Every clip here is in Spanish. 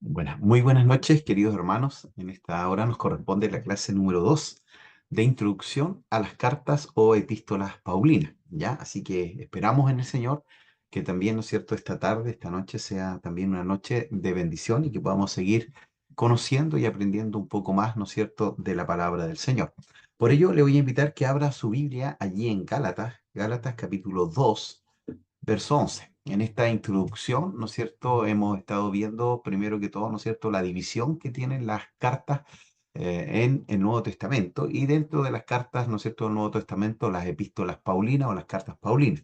Muy buenas noches, queridos hermanos. En esta hora nos corresponde la clase número 2 de Introducción a las cartas o epístolas paulinas, ¿ya? Así que esperamos en el Señor que también, ¿no es cierto?, esta tarde, esta noche sea también una noche de bendición y que podamos seguir conociendo y aprendiendo un poco más, ¿no es cierto?, de la palabra del Señor. Por ello, le voy a invitar que abra su Biblia allí en Gálatas, Gálatas capítulo 2 verso 11. En esta introducción, ¿no es cierto?, hemos estado viendo primero que todo, ¿no es cierto?, la división que tienen las cartas en el Nuevo Testamento y dentro de las cartas, ¿no es cierto?, del Nuevo Testamento, las epístolas paulinas o las cartas paulinas.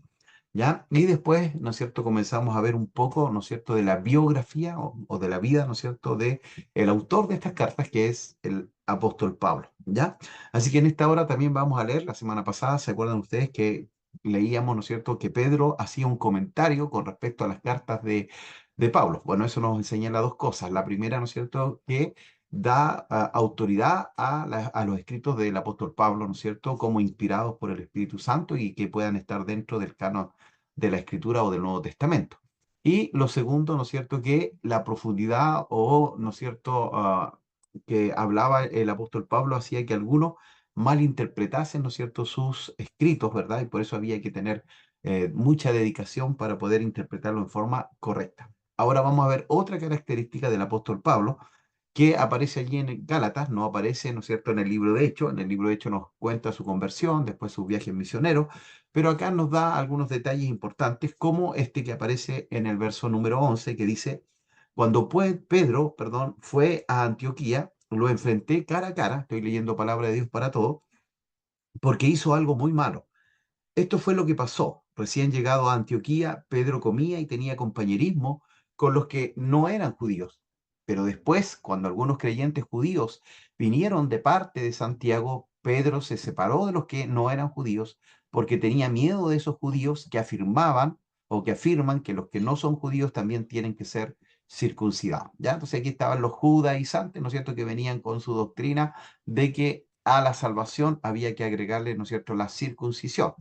¿Ya? Y después, ¿no es cierto?, comenzamos a ver un poco, ¿no es cierto?, de la biografía o de la vida, ¿no es cierto?, de el autor de estas cartas, que es el apóstol Pablo, ¿ya? Así que en esta hora también vamos a leer, la semana pasada, ¿se acuerdan ustedes que leíamos, ¿no es cierto?, que Pedro hacía un comentario con respecto a las cartas de Pablo? Bueno, eso nos enseña las dos cosas. La primera, ¿no es cierto?, que da autoridad a los escritos del apóstol Pablo, ¿no es cierto?, como inspirados por el Espíritu Santo y que puedan estar dentro del canon de la Escritura o del Nuevo Testamento. Y lo segundo, ¿no es cierto?, que la profundidad o, ¿no es cierto?, que hablaba el apóstol Pablo hacía que algunos malinterpretasen, ¿no es cierto?, sus escritos, ¿verdad? Y por eso había que tener mucha dedicación para poder interpretarlo en forma correcta. Ahora vamos a ver otra característica del apóstol Pablo que aparece allí en Gálatas, no aparece, ¿no es cierto?, en el libro de Hechos. En el libro de Hechos nos cuenta su conversión, después sus viajes misioneros, pero acá nos da algunos detalles importantes, como este que aparece en el verso número 11, que dice, cuando pues Pedro, perdón, fue a Antioquía, lo enfrenté cara a cara, estoy leyendo palabra de Dios para todos, porque hizo algo muy malo. Esto fue lo que pasó. Recién llegado a Antioquía, Pedro comía y tenía compañerismo con los que no eran judíos. Pero después, cuando algunos creyentes judíos vinieron de parte de Santiago, Pedro se separó de los que no eran judíos porque tenía miedo de esos judíos que afirmaban o que afirman que los que no son judíos también tienen que ser circuncidados. ¿Ya? Entonces aquí estaban los judaizantes, ¿no es cierto?, que venían con su doctrina de que a la salvación había que agregarle, ¿no es cierto?, la circuncisión.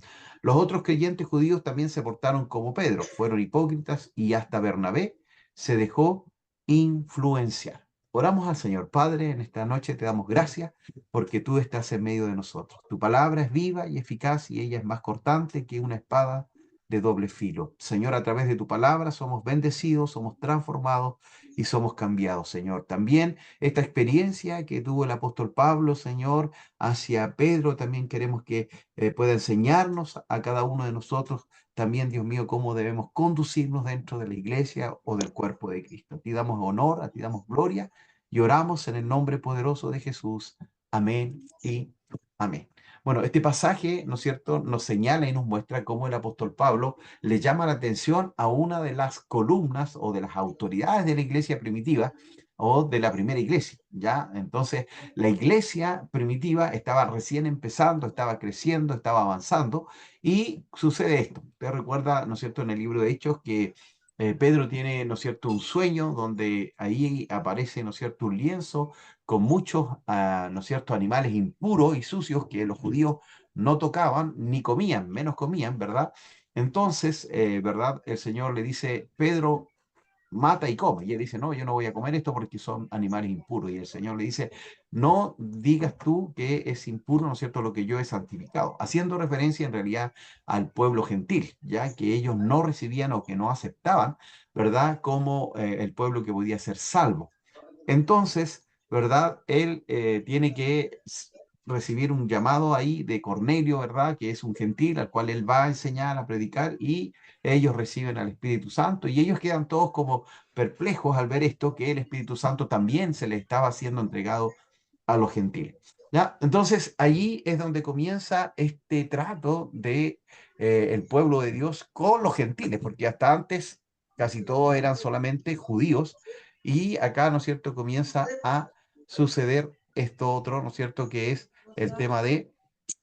Los otros creyentes judíos también se portaron como Pedro, fueron hipócritas y hasta Bernabé se dejó influenciar. Oramos al Señor. Padre, en esta noche te damos gracias porque tú estás en medio de nosotros. Tu palabra es viva y eficaz y ella es más cortante que una espada de doble filo. Señor, a través de tu palabra somos bendecidos, somos transformados y somos cambiados, Señor. También esta experiencia que tuvo el apóstol Pablo, Señor, hacia Pedro, también queremos que pueda enseñarnos a cada uno de nosotros también, Dios mío, cómo debemos conducirnos dentro de la iglesia o del cuerpo de Cristo. A ti damos honor, a ti damos gloria y oramos en el nombre poderoso de Jesús. Amén y amén. Bueno, este pasaje, ¿no es cierto?, nos señala y nos muestra cómo el apóstol Pablo le llama la atención a una de las columnas o de las autoridades de la iglesia primitiva o de la primera iglesia, ¿ya? Entonces, la iglesia primitiva estaba recién empezando, estaba creciendo, estaba avanzando y sucede esto. Usted recuerda, ¿no es cierto?, en el libro de Hechos que Pedro tiene, ¿no es cierto?, un sueño donde ahí aparece, ¿no es cierto?, un lienzo con muchos, ¿no es cierto?, animales impuros y sucios que los judíos no tocaban ni comían, menos comían, ¿verdad? Entonces, ¿verdad? El Señor le dice, Pedro, mata y come. Y él dice, no, yo no voy a comer esto porque son animales impuros. Y el Señor le dice, no digas tú que es impuro, ¿no es cierto?, lo que yo he santificado. Haciendo referencia en realidad al pueblo gentil, ya que ellos no recibían o que no aceptaban, ¿verdad?, como el pueblo que podía ser salvo. Entonces, ¿verdad? Él tiene que recibir un llamado ahí de Cornelio, ¿verdad? Que es un gentil al cual él va a enseñar a predicar y ellos reciben al Espíritu Santo y ellos quedan todos como perplejos al ver esto, que el Espíritu Santo también se le estaba siendo entregado a los gentiles. ¿Ya? Entonces, allí es donde comienza este trato de el pueblo de Dios con los gentiles, porque hasta antes casi todos eran solamente judíos y acá, ¿no es cierto?, comienza a suceder esto otro, ¿no es cierto?, que es el tema de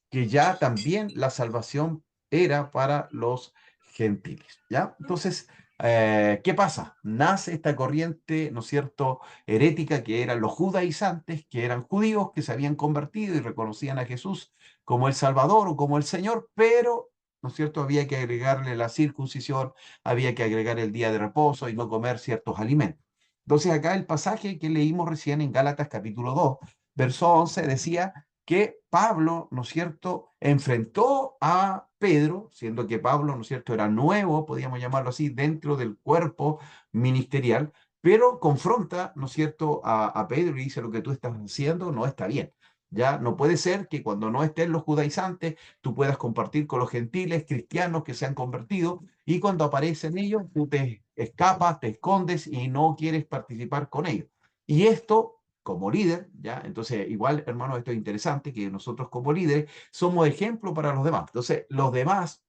que ya también la salvación era para los gentiles, ¿ya? Entonces, ¿qué pasa? Nace esta corriente, ¿no es cierto?, herética, que eran los judaizantes, que eran judíos que se habían convertido y reconocían a Jesús como el Salvador o como el Señor, pero, ¿no es cierto?, había que agregarle la circuncisión, había que agregar el día de reposo y no comer ciertos alimentos. Entonces acá el pasaje que leímos recién en Gálatas capítulo 2 verso 11 decía que Pablo, ¿no es cierto?, enfrentó a Pedro, siendo que Pablo, ¿no es cierto?, era nuevo, podríamos llamarlo así, dentro del cuerpo ministerial, pero confronta, ¿no es cierto?, a Pedro y dice: lo que tú estás haciendo no está bien. Ya no puede ser que cuando no estén los judaizantes, tú puedas compartir con los gentiles cristianos que se han convertido, y cuando aparecen ellos, tú te escapas, te escondes y no quieres participar con ellos. Y esto, como líder, ¿ya? Entonces, igual, hermano, esto es interesante, que nosotros como líderes somos ejemplo para los demás. Entonces, los demás,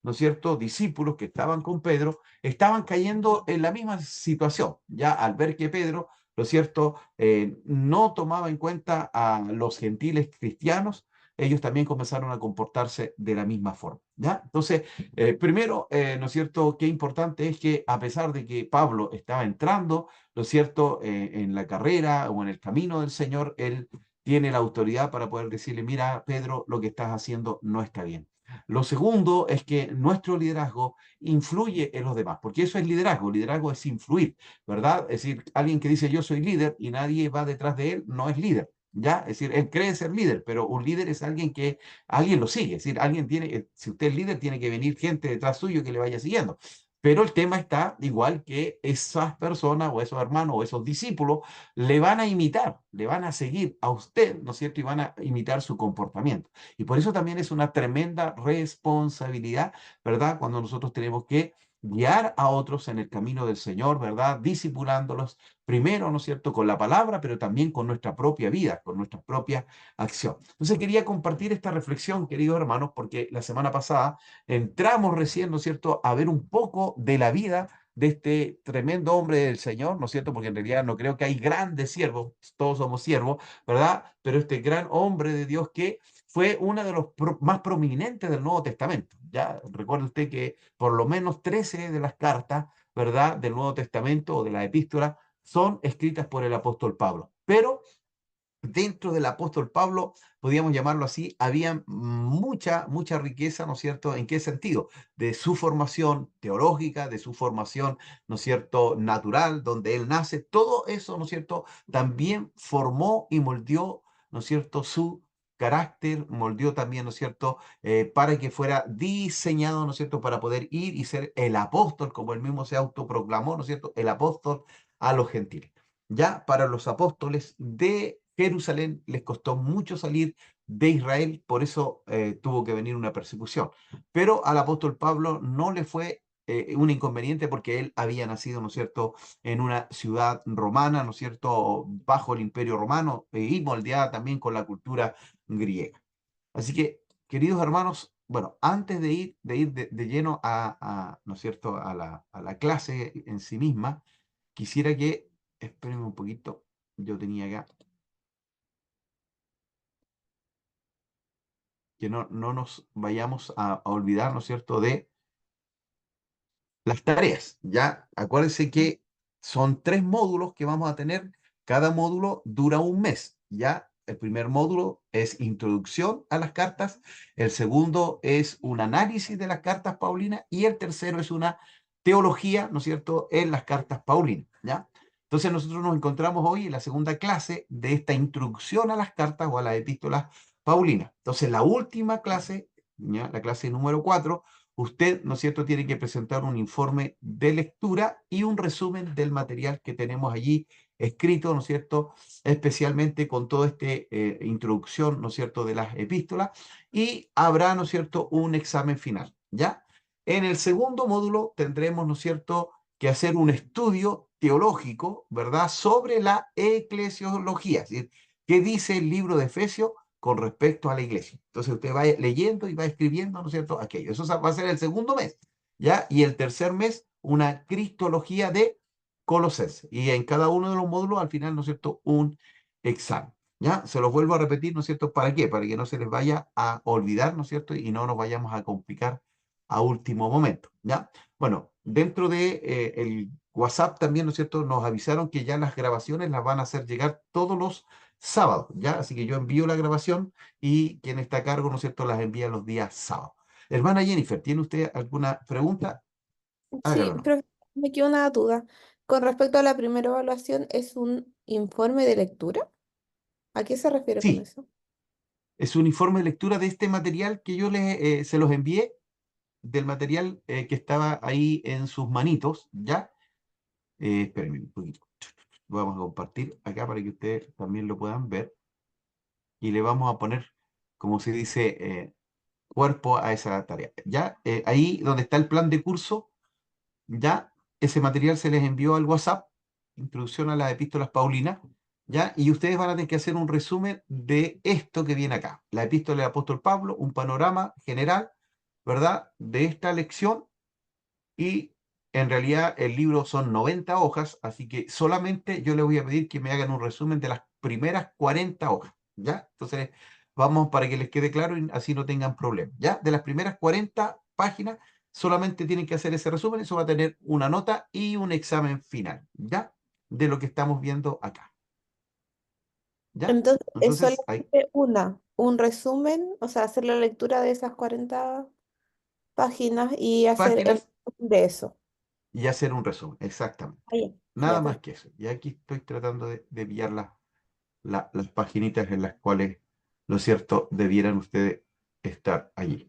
¿no es cierto?, discípulos que estaban con Pedro, estaban cayendo en la misma situación, ya al ver que Pedro, ¿no es cierto?, no tomaba en cuenta a los gentiles cristianos, ellos también comenzaron a comportarse de la misma forma, ¿ya? Entonces, primero, ¿no es cierto?, qué importante es que a pesar de que Pablo estaba entrando, ¿no es cierto?, en la carrera o en el camino del Señor, él tiene la autoridad para poder decirle: mira, Pedro, lo que estás haciendo no está bien. Lo segundo es que nuestro liderazgo influye en los demás, porque eso es liderazgo. Liderazgo es influir, ¿verdad? Es decir, alguien que dice yo soy líder y nadie va detrás de él, no es líder. ¿Ya? Es decir, él cree ser líder, pero un líder es alguien que alguien lo sigue. Es decir, alguien tiene, si usted es líder, tiene que venir gente detrás suyo que le vaya siguiendo. Pero el tema está igual que esas personas o esos hermanos o esos discípulos le van a imitar, le van a seguir a usted, ¿no es cierto? Y van a imitar su comportamiento. Y por eso también es una tremenda responsabilidad, ¿verdad? Cuando nosotros tenemos que guiar a otros en el camino del Señor, ¿verdad? Discipulándolos primero, ¿no es cierto?, con la palabra, pero también con nuestra propia vida, con nuestra propia acción. Entonces quería compartir esta reflexión, queridos hermanos, porque la semana pasada entramos recién, ¿no es cierto?, a ver un poco de la vida de este tremendo hombre del Señor, ¿no es cierto? Porque en realidad no creo que hay grandes siervos, todos somos siervos, ¿verdad? Pero este gran hombre de Dios que fue uno de los más prominentes del Nuevo Testamento. Ya recuerde usted que por lo menos 13 de las cartas, ¿verdad?, del Nuevo Testamento o de la epístola son escritas por el apóstol Pablo. Pero dentro del apóstol Pablo, podríamos llamarlo así, había mucha riqueza, ¿no es cierto? ¿En qué sentido? De su formación teológica, de su formación, ¿no es cierto?, natural, donde él nace, todo eso, ¿no es cierto?, también formó y moldeó, ¿no es cierto?, su carácter, moldeó también, ¿no es cierto?, para que fuera diseñado, ¿no es cierto?, para poder ir y ser el apóstol, como él mismo se autoproclamó, ¿no es cierto?, el apóstol a los gentiles. Ya para los apóstoles de Jerusalén les costó mucho salir de Israel, por eso tuvo que venir una persecución. Pero al apóstol Pablo no le fue un inconveniente, porque él había nacido, ¿no es cierto?, en una ciudad romana, ¿no es cierto?, bajo el imperio romano, y moldeada también con la cultura griega. Así que, queridos hermanos, bueno, antes de ir de lleno ¿no es cierto?, a la clase en sí misma, quisiera que, espérenme un poquito, yo tenía acá, que no nos vayamos a olvidar, ¿no es cierto?, de las tareas. Ya, acuérdense que son 3 módulos que vamos a tener. Cada módulo dura un mes. Ya, el primer módulo es introducción a las cartas, el segundo es un análisis de las cartas paulinas y el tercero es una teología, ¿no es cierto?, en las cartas paulinas. ¿Ya? Entonces nosotros nos encontramos hoy en la segunda clase de esta introducción a las cartas o a las epístolas paulinas. Entonces la última clase, ¿ya?, la clase número 4, usted, ¿no es cierto?, tiene que presentar un informe de lectura y un resumen del material que tenemos allí escrito, ¿no es cierto?, especialmente con toda esta introducción, ¿no es cierto?, de las epístolas, y habrá, ¿no es cierto?, un examen final, ¿ya? En el segundo módulo tendremos, ¿no es cierto?, que hacer un estudio teológico, ¿verdad?, sobre la eclesiología, es decir, qué dice el libro de Efesios con respecto a la iglesia. Entonces usted va leyendo y va escribiendo, ¿no es cierto?, aquello. Eso va a ser el segundo mes, ¿ya? Y el tercer mes, una cristología de Colosenses. Y en cada uno de los módulos, al final, ¿no es cierto?, un examen, ¿ya? Se los vuelvo a repetir, ¿no es cierto?, ¿para qué? Para que no se les vaya a olvidar, ¿no es cierto?, y no nos vayamos a complicar a último momento, ¿ya? Bueno, dentro de el WhatsApp también, ¿no es cierto?, nos avisaron que ya las grabaciones las van a hacer llegar todos los sábados, ¿ya? Así que yo envío la grabación y quien está a cargo, ¿no es cierto?, las envía los días sábados. Hermana Jennifer, ¿tiene usted alguna pregunta? Sí, Hágalo, ¿no? pero me quedó una duda. con respecto a la primera evaluación, ¿es un informe de lectura? ¿A qué se refiere con Sí, eso? es un informe de lectura de este material que yo se los envié, del material que estaba ahí en sus manitos, ¿ya? Espérenme un poquito. Vamos a compartir acá para que ustedes también lo puedan ver. Y le vamos a poner, como se dice, cuerpo a esa tarea. Ya, ahí donde está el plan de curso, ya ese material se les envió al WhatsApp, introducción a las epístolas paulinas, ya, y ustedes van a tener que hacer un resumen de esto que viene acá. La epístola del apóstol Pablo, un panorama general, ¿verdad? De esta lección y en realidad el libro son 90 hojas, así que solamente yo les voy a pedir que me hagan un resumen de las primeras 40 hojas, ¿ya? Entonces, vamos para que les quede claro y así no tengan problemas, ¿ya? De las primeras 40 páginas, solamente tienen que hacer ese resumen, eso va a tener una nota y un examen final, ¿ya? De lo que estamos viendo acá, ¿ya? Entonces, es Entonces, hay solamente un resumen, o sea, hacer la lectura de esas 40 páginas y hacer el páginas resumen de eso. y hacer un resumen, exactamente. Ahí, Nada ya, más que eso. Y aquí estoy tratando de pillar las paginitas en las cuales, lo cierto, debieran ustedes estar allí.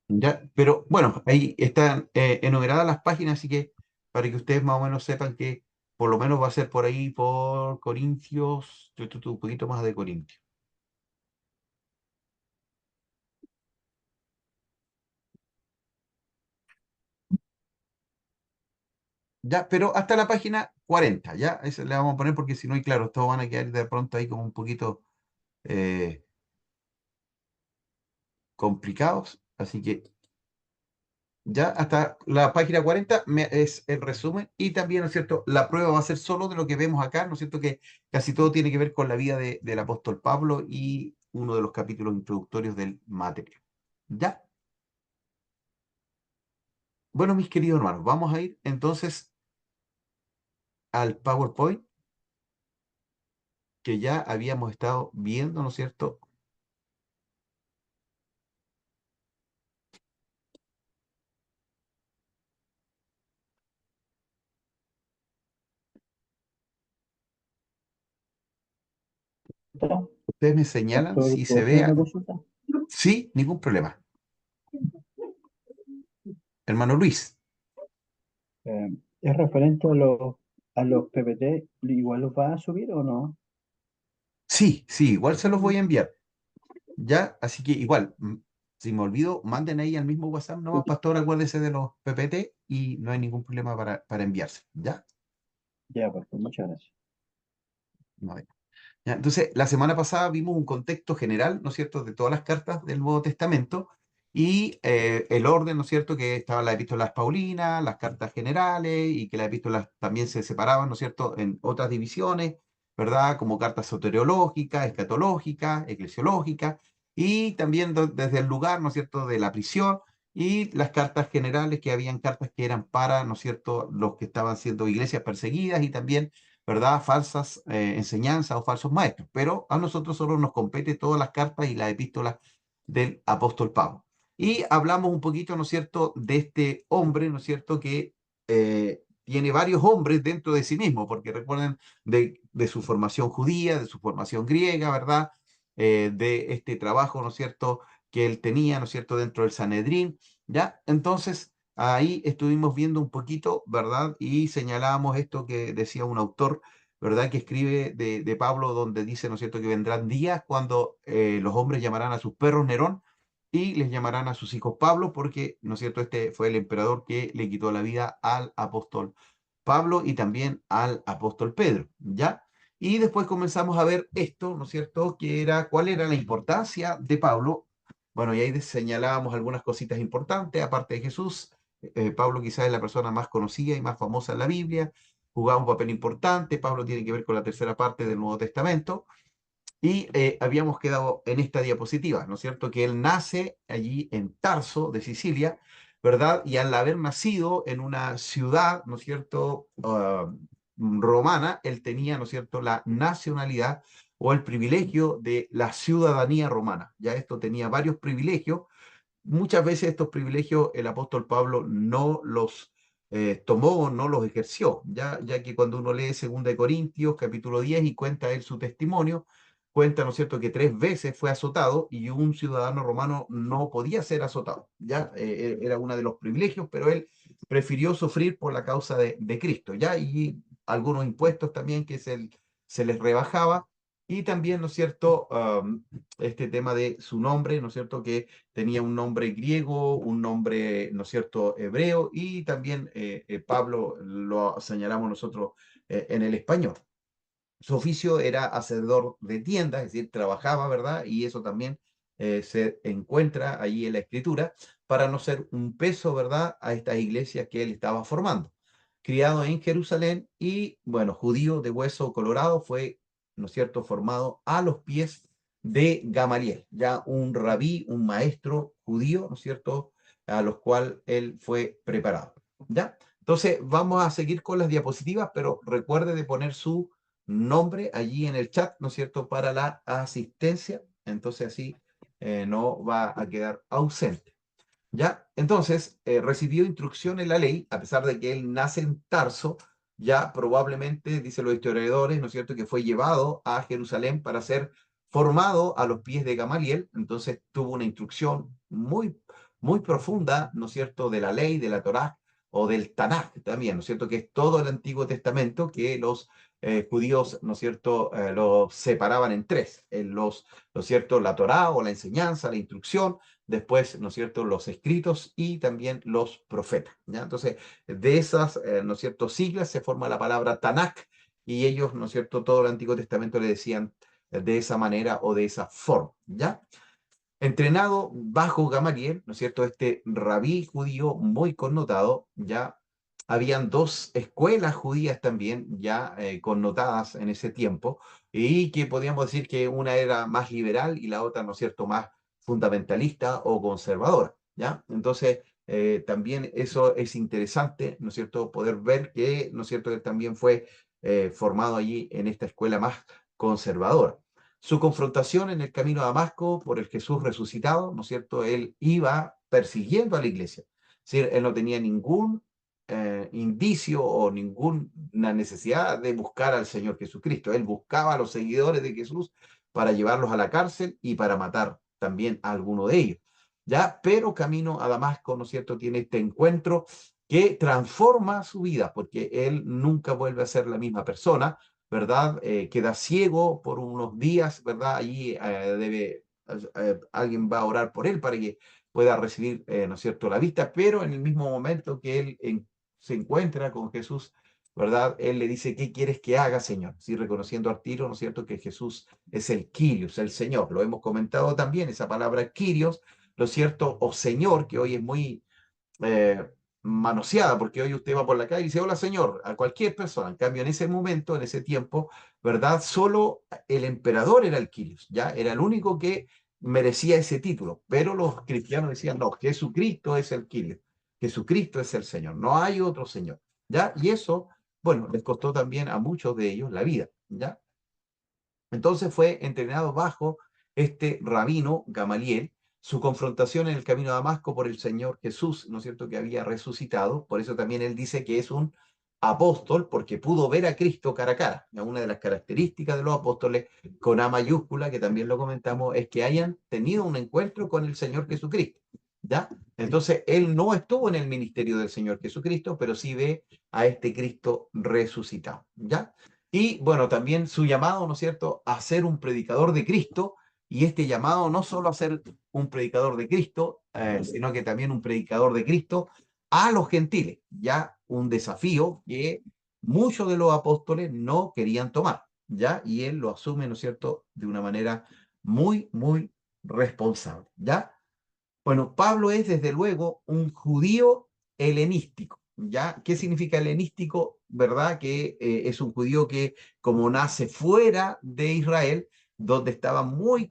¿Ya? Pero bueno, ahí están enumeradas las páginas, así que para que ustedes más o menos sepan que por lo menos va a ser por ahí por Corintios, un poquito más de Corintios. Ya, pero hasta la página 40, ¿ya? Eso le vamos a poner porque si no, y claro, todos van a quedar de pronto ahí como un poquito eh, complicados, así que ya hasta la página 40 es el resumen y también, ¿no es cierto? La prueba va a ser solo de lo que vemos acá, ¿no es cierto? Que casi todo tiene que ver con la vida del apóstol Pablo y uno de los capítulos introductorios del material. ¿Ya? Bueno, mis queridos hermanos, vamos a ir entonces al PowerPoint que ya habíamos estado viendo, ¿no es cierto? Ustedes me señalan Pastor, si ¿puedo se hacer una vea. consulta? Sí, ningún problema. Hermano Luis. ¿Es referente a los PPT? ¿Igual los va a subir o no? Sí, sí, igual se los voy a enviar. ¿Ya? Así que igual, si me olvido, manden ahí al mismo WhatsApp, nomás, pastor, acuérdese de los PPT y no hay ningún problema para enviarse, ¿ya? Ya, pues, muchas gracias. No hay. ¿Ya? Entonces, la semana pasada vimos un contexto general, ¿no es cierto?, de todas las cartas del Nuevo Testamento y el orden, ¿no es cierto?, que estaban las epístolas paulinas, las cartas generales y que las epístolas también se separaban, ¿no es cierto?, en otras divisiones, ¿verdad?, como cartas soteriológicas, escatológicas, eclesiológicas y también desde el lugar, ¿no es cierto?, de la prisión y las cartas generales, que habían cartas que eran para, ¿no es cierto?, los que estaban siendo iglesias perseguidas y también, ¿verdad?, falsas enseñanzas o falsos maestros. Pero a nosotros solo nos compete todas las cartas y las epístolas del apóstol Pablo. Y hablamos un poquito, ¿no es cierto?, de este hombre, ¿no es cierto?, que tiene varios hombres dentro de sí mismo, porque recuerden de su formación judía, de su formación griega, ¿verdad? De este trabajo, ¿no es cierto?, que él tenía, ¿no es cierto?, dentro del Sanedrín, ¿ya? Entonces, ahí estuvimos viendo un poquito, ¿verdad? Y señalábamos esto que decía un autor, ¿verdad? Que escribe de Pablo, donde dice, ¿no es cierto?, que vendrán días cuando los hombres llamarán a sus perros Nerón y les llamarán a sus hijos Pablo, porque, ¿no es cierto?, este fue el emperador que le quitó la vida al apóstol Pablo y también al apóstol Pedro, ¿ya? Y después comenzamos a ver esto, ¿no es cierto?, que era cuál era la importancia de Pablo. Bueno, y ahí señalábamos algunas cositas importantes, aparte de Jesús. Pablo quizás es la persona más conocida y más famosa en la Biblia, jugaba un papel importante. Pablo tiene que ver con la tercera parte del Nuevo Testamento. Y habíamos quedado en esta diapositiva, ¿no es cierto? Que él nace allí en Tarso, de Sicilia, ¿verdad? Y al haber nacido en una ciudad, ¿no es cierto?, romana, él tenía, ¿no es cierto?, la nacionalidad o el privilegio de la ciudadanía romana. Ya esto tenía varios privilegios. Muchas veces estos privilegios el apóstol Pablo no los tomó, no los ejerció, ya que cuando uno lee 2 de Corintios capítulo 10 y cuenta él su testimonio, cuenta, ¿no es cierto?, que 3 veces fue azotado y un ciudadano romano no podía ser azotado, ya era uno de los privilegios, pero él prefirió sufrir por la causa de Cristo, ya, y algunos impuestos también que se les rebajaba, y también, ¿no es cierto?, este tema de su nombre, ¿no es cierto?, que tenía un nombre griego, un nombre, ¿no es cierto?, hebreo, y también Pablo lo señalamos nosotros en el español. Su oficio era hacedor de tiendas, es decir, trabajaba, ¿verdad? Y eso también se encuentra ahí en la escritura para no ser un peso, ¿verdad?, a estas iglesias que él estaba formando. Criado en Jerusalén y, bueno, judío de hueso colorado, fue, ¿no es cierto?, formado a los pies de Gamaliel, ya un rabí, un maestro judío, ¿no es cierto?, a los cual él fue preparado, ¿ya? Entonces, vamos a seguir con las diapositivas, pero recuerde de poner su nombre allí en el chat, ¿no es cierto?, para la asistencia. Entonces así no va a quedar ausente. ¿Ya? Entonces, recibió instrucción en la ley, a pesar de que él nace en Tarso, ya probablemente, dicen los historiadores, ¿no es cierto?, que fue llevado a Jerusalén para ser formado a los pies de Gamaliel, entonces tuvo una instrucción muy, muy profunda, ¿no es cierto?, de la ley, de la Torá o del Tanaj también, ¿no es cierto?, que es todo el Antiguo Testamento que los judíos, ¿no es cierto?, lo separaban en tres, ¿no es cierto?, la Torá o la enseñanza, la instrucción, después, ¿no es cierto?, los escritos y también los profetas, ¿ya? Entonces, de esas, ¿no es cierto?, siglas se forma la palabra Tanakh y ellos, ¿no es cierto?, todo el Antiguo Testamento le decían de esa manera o de esa forma, ¿ya? Entrenado bajo Gamaliel, ¿no es cierto?, este rabí judío muy connotado, ya habían 2 escuelas judías también ya connotadas en ese tiempo y que podríamos decir que una era más liberal y la otra, ¿no es cierto?, más fundamentalista o conservadora, ¿ya? Entonces, también eso es interesante, ¿no es cierto?, poder ver que, ¿no es cierto?, él también fue formado allí en esta escuela más conservadora. Su confrontación en el camino a Damasco por el Jesús resucitado, ¿no es cierto? Él iba persiguiendo a la iglesia. Es decir, él no tenía ningún indicio o ninguna necesidad de buscar al Señor Jesucristo. Él buscaba a los seguidores de Jesús para llevarlos a la cárcel y para matar también a alguno de ellos. ¿Ya? Pero camino a Damasco, ¿no es cierto?, tiene este encuentro que transforma su vida, porque él nunca vuelve a ser la misma persona, ¿verdad? Queda ciego por unos días, ¿verdad? Allí alguien va a orar por él para que pueda recibir, ¿no es cierto?, la vista, pero en el mismo momento que él se encuentra con Jesús, ¿verdad? Él le dice, ¿qué quieres que haga, Señor? Sí, reconociendo al tiro, ¿no es cierto?, que Jesús es el Kyrios, el Señor. Lo hemos comentado también, esa palabra Kyrios, ¿no es cierto?, o Señor, que hoy es muy eh, manoseada, porque hoy usted va por la calle y dice, hola señor, a cualquier persona. En cambio, en ese momento, en ese tiempo, ¿verdad? Solo el emperador era el Quirios, ¿ya? Era el único que merecía ese título, pero los cristianos decían, no, Jesucristo es el Quirios, Jesucristo es el Señor, no hay otro Señor, ¿ya? Y eso, bueno, les costó también a muchos de ellos la vida, ¿ya? Entonces fue entrenado bajo este rabino Gamaliel, su confrontación en el camino a Damasco por el Señor Jesús, ¿no es cierto?, que había resucitado. Por eso también él dice que es un apóstol, porque pudo ver a Cristo cara a cara. Una de las características de los apóstoles con A mayúscula, que también lo comentamos, es que hayan tenido un encuentro con el Señor Jesucristo, ¿ya? Entonces, él no estuvo en el ministerio del Señor Jesucristo, pero sí ve a este Cristo resucitado, ¿ya? Y bueno, también su llamado, ¿no es cierto?, a ser un predicador de Cristo, y este llamado no solo a ser un predicador de Cristo, sino que también un predicador de Cristo a los gentiles, ya un desafío que muchos de los apóstoles no querían tomar, ya, y él lo asume, ¿no es cierto?, de una manera muy, muy responsable, ya. Bueno, Pablo es desde luego un judío helenístico, ¿ya? ¿Qué significa helenístico? ¿Verdad? Que es un judío que como nace fuera de Israel, donde estaba muy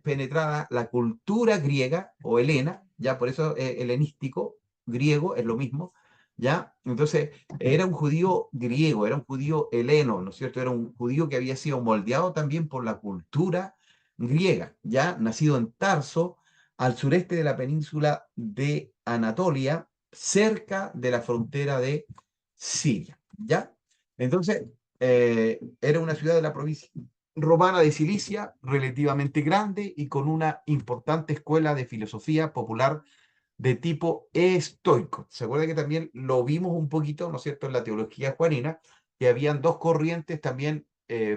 penetrada la cultura griega o helena, ya por eso helenístico, griego es lo mismo, ¿ya? Entonces, era un judío griego, era un judío heleno, ¿no es cierto? Era un judío que había sido moldeado también por la cultura griega, ¿ya? Nacido en Tarso, al sureste de la península de Anatolia, cerca de la frontera de Siria, ¿ya? Entonces, era una ciudad de la provincia romana de Cilicia, relativamente grande y con una importante escuela de filosofía popular de tipo estoico. ¿Se acuerda que también lo vimos un poquito, ¿no es cierto?, en la teología juanina, que habían dos corrientes también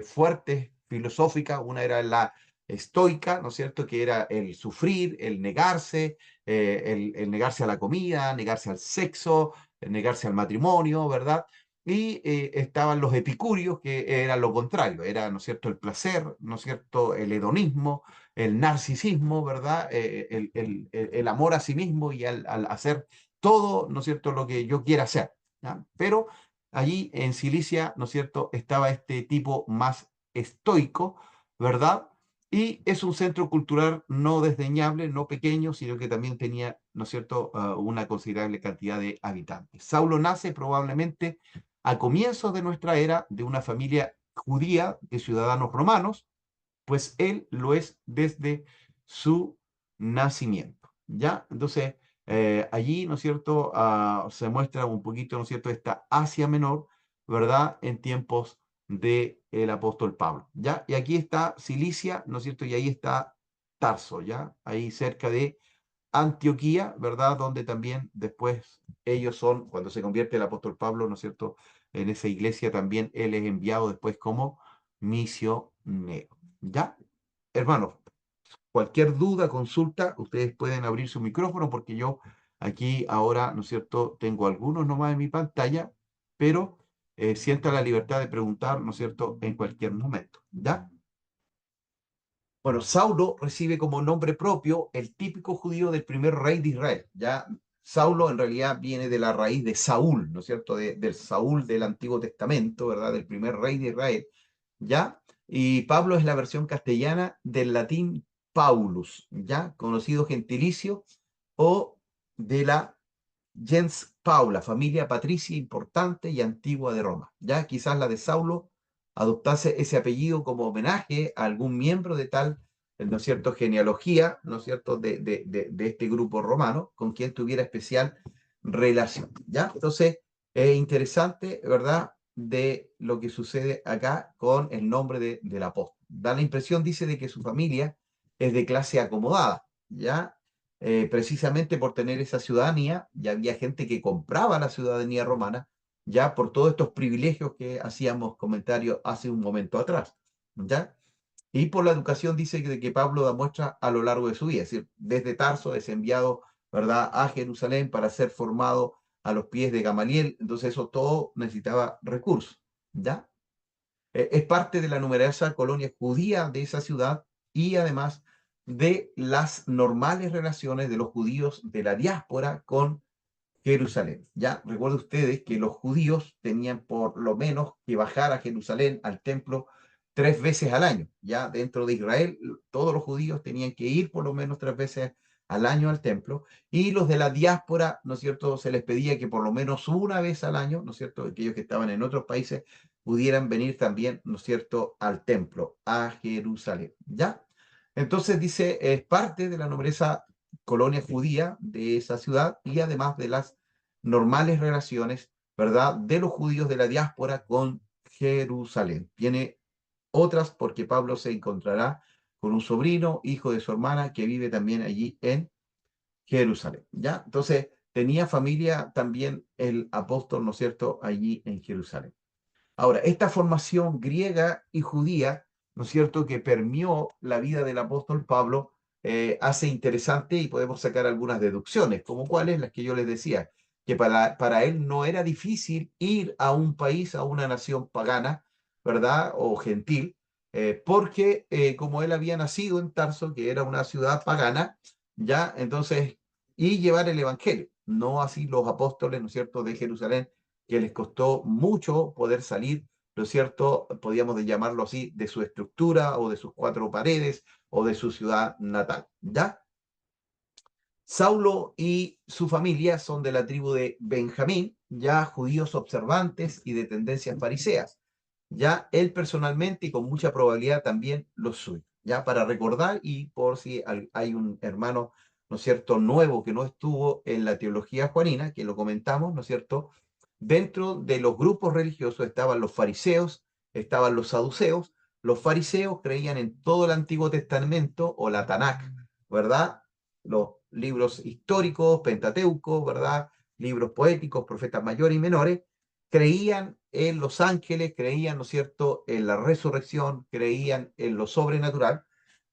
fuertes, filosóficas. Una era la estoica, ¿no es cierto?, que era el sufrir, el negarse, el negarse a la comida, negarse al sexo, el negarse al matrimonio, ¿verdad? Y estaban los epicúreos, que era lo contrario, era, ¿no es cierto?, el placer, ¿no es cierto?, el hedonismo, el narcisismo, ¿verdad? El amor a sí mismo y al hacer todo, ¿no es cierto?, lo que yo quiera hacer, ¿ya? Pero allí en Cilicia, ¿no es cierto?, estaba este tipo más estoico, ¿verdad? Y es un centro cultural no desdeñable, no pequeño, sino que también tenía, ¿no es cierto?, una considerable cantidad de habitantes. Saulo nace probablemente a comienzos de nuestra era de una familia judía de ciudadanos romanos, pues él lo es desde su nacimiento, ¿ya? Entonces, allí, ¿no es cierto?, se muestra un poquito, ¿no es cierto?, esta Asia Menor, ¿verdad?, en tiempos del apóstol Pablo, ¿ya? Y aquí está Cilicia, ¿no es cierto?, y ahí está Tarso, ¿ya? Ahí cerca de Antioquía, ¿verdad?, donde también después ellos son, cuando se convierte el apóstol Pablo, ¿no es cierto?, en esa iglesia también él es enviado después como misionero. ¿Ya? Hermanos, cualquier duda, consulta, ustedes pueden abrir su micrófono porque yo aquí ahora, ¿no es cierto?, tengo algunos nomás en mi pantalla, pero sienta la libertad de preguntar, ¿no es cierto?, en cualquier momento. ¿Ya? Bueno, Saulo recibe como nombre propio el típico judío del primer rey de Israel. Ya Saulo en realidad viene de la raíz de Saúl, ¿no es cierto? Del Saúl del Antiguo Testamento, ¿verdad? Del primer rey de Israel. ¿Ya? Y Pablo es la versión castellana del latín Paulus, ¿ya? Conocido gentilicio o de la gens Paula, familia patricia importante y antigua de Roma. Ya quizás la de Saulo adoptase ese apellido como homenaje a algún miembro de tal, ¿no es cierto?, genealogía, ¿no es cierto?, de este grupo romano, con quien tuviera especial relación. ¿Ya? Entonces, es interesante, ¿verdad?, de lo que sucede acá con el nombre del apóstol. Da la impresión, dice, de que su familia es de clase acomodada, ¿ya? Precisamente por tener esa ciudadanía, ya había gente que compraba la ciudadanía romana, ya por todos estos privilegios que hacíamos comentarios hace un momento atrás, ¿ya? Y por la educación dice que Pablo da muestra a lo largo de su vida, es decir, desde Tarso es enviado, ¿verdad?, a Jerusalén para ser formado a los pies de Gamaliel, entonces eso todo necesitaba recursos, ¿ya? Es parte de la numerosa colonia judía de esa ciudad y además de las normales relaciones de los judíos de la diáspora con Jerusalén. Ya recuerden ustedes que los judíos tenían por lo menos que bajar a Jerusalén, al templo, 3 veces al año. Ya dentro de Israel, todos los judíos tenían que ir por lo menos 3 veces al año al templo, y los de la diáspora, ¿no es cierto?, se les pedía que por lo menos una vez al año, ¿no es cierto?, aquellos que estaban en otros países pudieran venir también, ¿no es cierto?, al templo, a Jerusalén. ¿Ya? Entonces dice, es parte de la numerosa colonia judía de esa ciudad y además de las normales relaciones, ¿verdad?, de los judíos de la diáspora con Jerusalén. Tiene otras porque Pablo se encontrará con un sobrino, hijo de su hermana, que vive también allí en Jerusalén, ¿ya? Entonces, tenía familia también el apóstol, ¿no es cierto?, allí en Jerusalén. Ahora, esta formación griega y judía, ¿no es cierto?, que permeó la vida del apóstol Pablo, hace interesante y podemos sacar algunas deducciones, como cuáles, las que yo les decía, que para él no era difícil ir a un país, a una nación pagana, ¿verdad?, o gentil, porque como él había nacido en Tarso, que era una ciudad pagana, ya, entonces, y llevar el evangelio, no así los apóstoles, ¿no es cierto?, de Jerusalén, que les costó mucho poder salir, ¿no es cierto?, podríamos llamarlo así, de su estructura o de sus cuatro paredes o de su ciudad natal, ¿ya? Saulo y su familia son de la tribu de Benjamín, ya judíos observantes y de tendencias fariseas. Ya él personalmente y con mucha probabilidad también los suyos. Ya para recordar y por si hay un hermano, ¿no es cierto?, nuevo que no estuvo en la teología juanina, que lo comentamos, ¿no es cierto? Dentro de los grupos religiosos estaban los fariseos, estaban los saduceos. Los fariseos creían en todo el Antiguo Testamento o la Tanakh, ¿verdad? Los libros históricos, Pentateuco, ¿verdad? Libros poéticos, profetas mayores y menores. Creían en los ángeles, creían, ¿no es cierto?, en la resurrección, creían en lo sobrenatural,